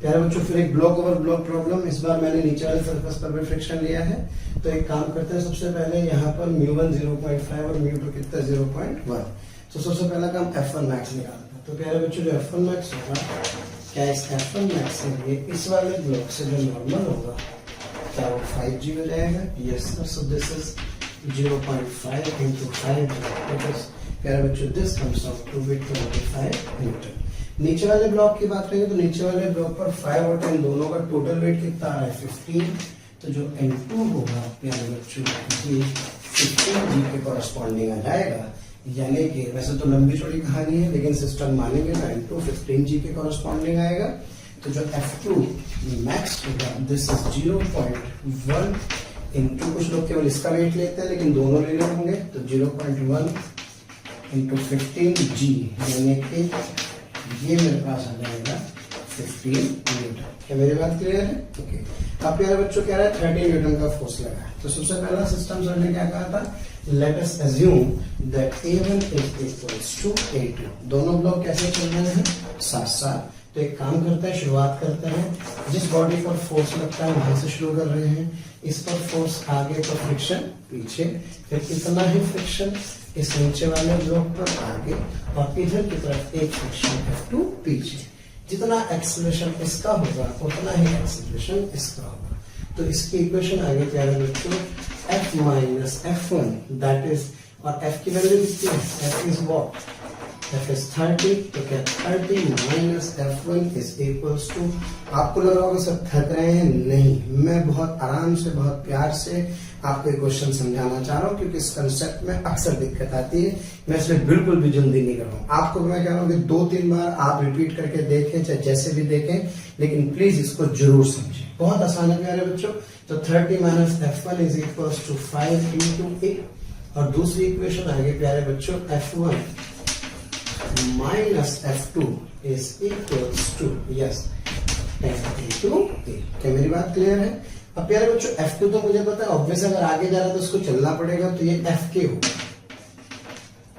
प्यारे बच्चों फिर एक ब्लॉक ओवर ब्लॉक प्रॉब्लम, इस बार मैंने नीचे वाले सरफेस पर भी फ्रिक्शन लिया है। तो एक काम करते हैं, सबसे पहले यहाँ पर म्यू1 0.5 और म्यू2 कितना 0.1। तो सबसे पहला काम F1 max निकालना है। तो प्यारे बच्चों जो F1 max होगा, क्या इस F1 max के लिए इस वाले ब्लॉक से जो नॉर्मल होगा क्या वो 5G हो जाएगा? Yes sir. So this is 0.5 into 5G। प्यारे बच्चों this comes out to be 25 newton. नीचे वाले ब्लॉक की बात करें तो नीचे वाले ब्लॉक पर 5 और 10 दोनों का टोटल वेट कितना आ रहा है, 15। तो जो N2 होगा प्यारे बच्चों ये 15G के कॉरेस्पॉन्डिंग आ जाएगा, यानी कि वैसे तो लंबी चौड़ी कहानी है लेकिन सिस्टम मानेंगे ना, N2 15G के कॉरेस्पॉन्डिंग आएगा। तो जो F2 मैक्स होगा दिस इज 0.1 इंटू, कुछ लोग केवल इसका वेट लेते हैं लेकिन दोनों लेने होंगे, तो 0.1 इंटू 15G, यानी कि ये मेरे पास आ जाएगा 15 न्यूटन। क्या मेरी बात क्लियर है? ओके। अब प्यारे बच्चों कह रहा है 30 न्यूटन का फोर्स लगा है। तो सबसे पहला सिस्टम सर ने क्या कहा था, let us assume that A1 is equals to A2। दोनों ब्लॉक कैसे चल रहे हैं? साथ साथ। तो एक काम करते हैं, शुरुआत करते हैं, जिस बॉडी पर फोर्स लगता है वहां से शुरू कर रहे हैं। इस पर फोर्स आगे, पर फ्रिक्शन पीछे, फिर इतना ही फ्रिक्शन इस नीचे वाले ब्लॉक पर आगे, और इधर की तरफ एक फ्रिक्शन F2 पीछे। जितना एक्सेलरेशन इसका होगा उतना ही एक्सेलरेशन इसका होगा। तो इसकी इक्वेशन आगे क्या है बच्चों, F minus F1 that is, और F की वैल्यू कितनी है? F is what? F is 30, तो क्या 30 minus F1 is equals to, आपको लग रहा होगा सर थक रहे हैं, नहीं, मैं बहुत आराम से, बहुत प्यार से आपको क्वेश्चन समझाना चाह रहा हूँ, क्योंकि इस कंसेप्ट में अक्सर दिक्कत आती है। मैं इसलिए बिल्कुल भी जल्दी नहीं कर रहा हूँ। आपको मैं कह रहा हूँ कि 2-3 बार आप रिपीट करके देखें, चाहे जैसे भी देखें, लेकिन प्लीज इसको जरूर समझें। बहुत आसान है प्यारे बच्चों। तो 30 minus F1 is equals to 5 into A, और दूसरी इक्वेशन आगे प्यारे बच्चों F1 minus F2 is equals to, yes, F into A। क्या मेरी बात क्लियर है? अब प्यारे बच्चों F2 तो मुझे पता है, ऑब्वियस अगर आगे जा रहा है तो उसको चलना पड़ेगा, तो ये FK होगा।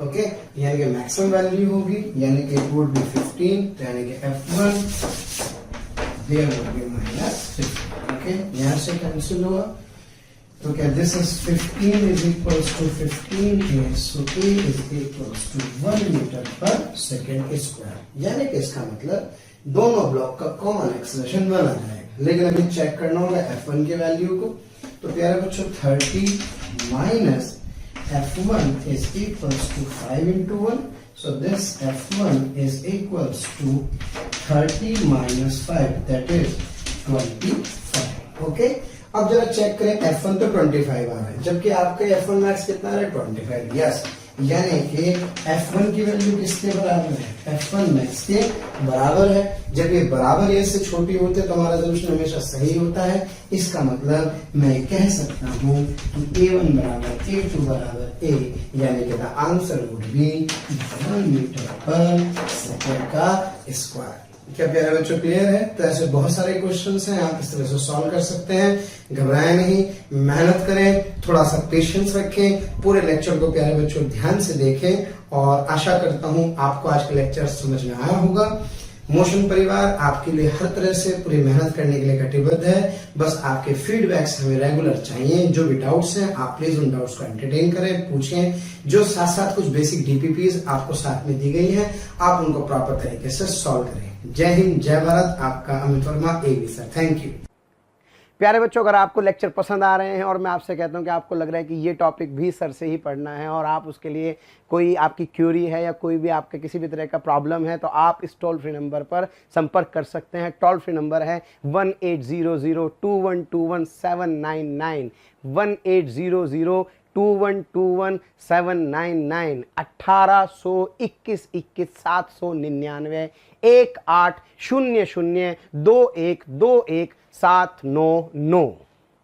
ओके, यानी कि मैक्सिमम वैल्यू होगी, यानी कि इट वुड बी 15, तो यानी कि F1 there would be minus 15। Okay, यहां से कैंसिल हुआ, तो क्या this is 15 is equals to 15A, so A is equals to 1 metre पर सेकेंड स्क्वायर। यानी कि इसका मतलब दोनों ब्लॉक का कॉमन एक्सेलरेशन 1 आ जाएगा। लेकिन अभी चेक करना होगा F1 के वैल्यू को। तो प्यारे बच्चों 30 minus F1 is equals to 5 into 1, so this F1 is equals to 30 minus 5 that is 25। Okay, अब जरा चेक करें, F1 तो 25 आ रहा है, जबकि आपके F1 मैक्स कितना आ रहा है? 25। यस, यानी कि F1 की वैल्यू किसके बराबर है? F1 मैक्स के बराबर है। जब ये बराबर या इससे छोटी होते हैं तो हमारा सॉल्यूशन हमेशा सही होता है। इसका मतलब मैं कह सकता हूं कि A1 बराबर A2 बराबर A, यानी कि the answer would be 1 metre पर सेकेंड का स्क्वायर। क्या प्यारे बच्चों क्लियर है? तो ऐसे बहुत सारे क्वेश्चंस हैं, आप इस तरह से सॉल्व कर सकते हैं। घबराएं नहीं, मेहनत करें, थोड़ा सा पेशेंस रखें, पूरे लेक्चर को प्यारे बच्चों ध्यान से देखें, और आशा करता हूं आपको आज का लेक्चर समझ में आया होगा। मोशन परिवार आपके लिए हर तरह से पूरी मेहनत करने के लिए कटिबद्ध है। बस आपके फीडबैक्स हमें रेगुलर चाहिए। जो भी डाउट्स हैं आप प्लीज उन डाउट्स को एंटरटेन करें, पूछें। जो साथ साथ कुछ बेसिक डीपीपीज आपको साथ में दी गई हैं, आप उनको प्रॉपर तरीके से सॉल्व करें। जय हिंद, जय भारत। आपका अमित वर्मा, एवी सर। Thank you. प्यारे बच्चों, अगर आपको लेक्चर पसंद आ रहे हैं और मैं आपसे कहता हूं कि आपको लग रहा है कि ये टॉपिक भी सर से ही पढ़ना है, और आप उसके लिए कोई आपकी क्यूरी है या कोई भी आपका किसी भी तरह का प्रॉब्लम है, तो आप इस टोल फ्री नंबर पर संपर्क कर सकते हैं। टोल फ्री नंबर है 18002121 1800212799 1821 799 18002121 799।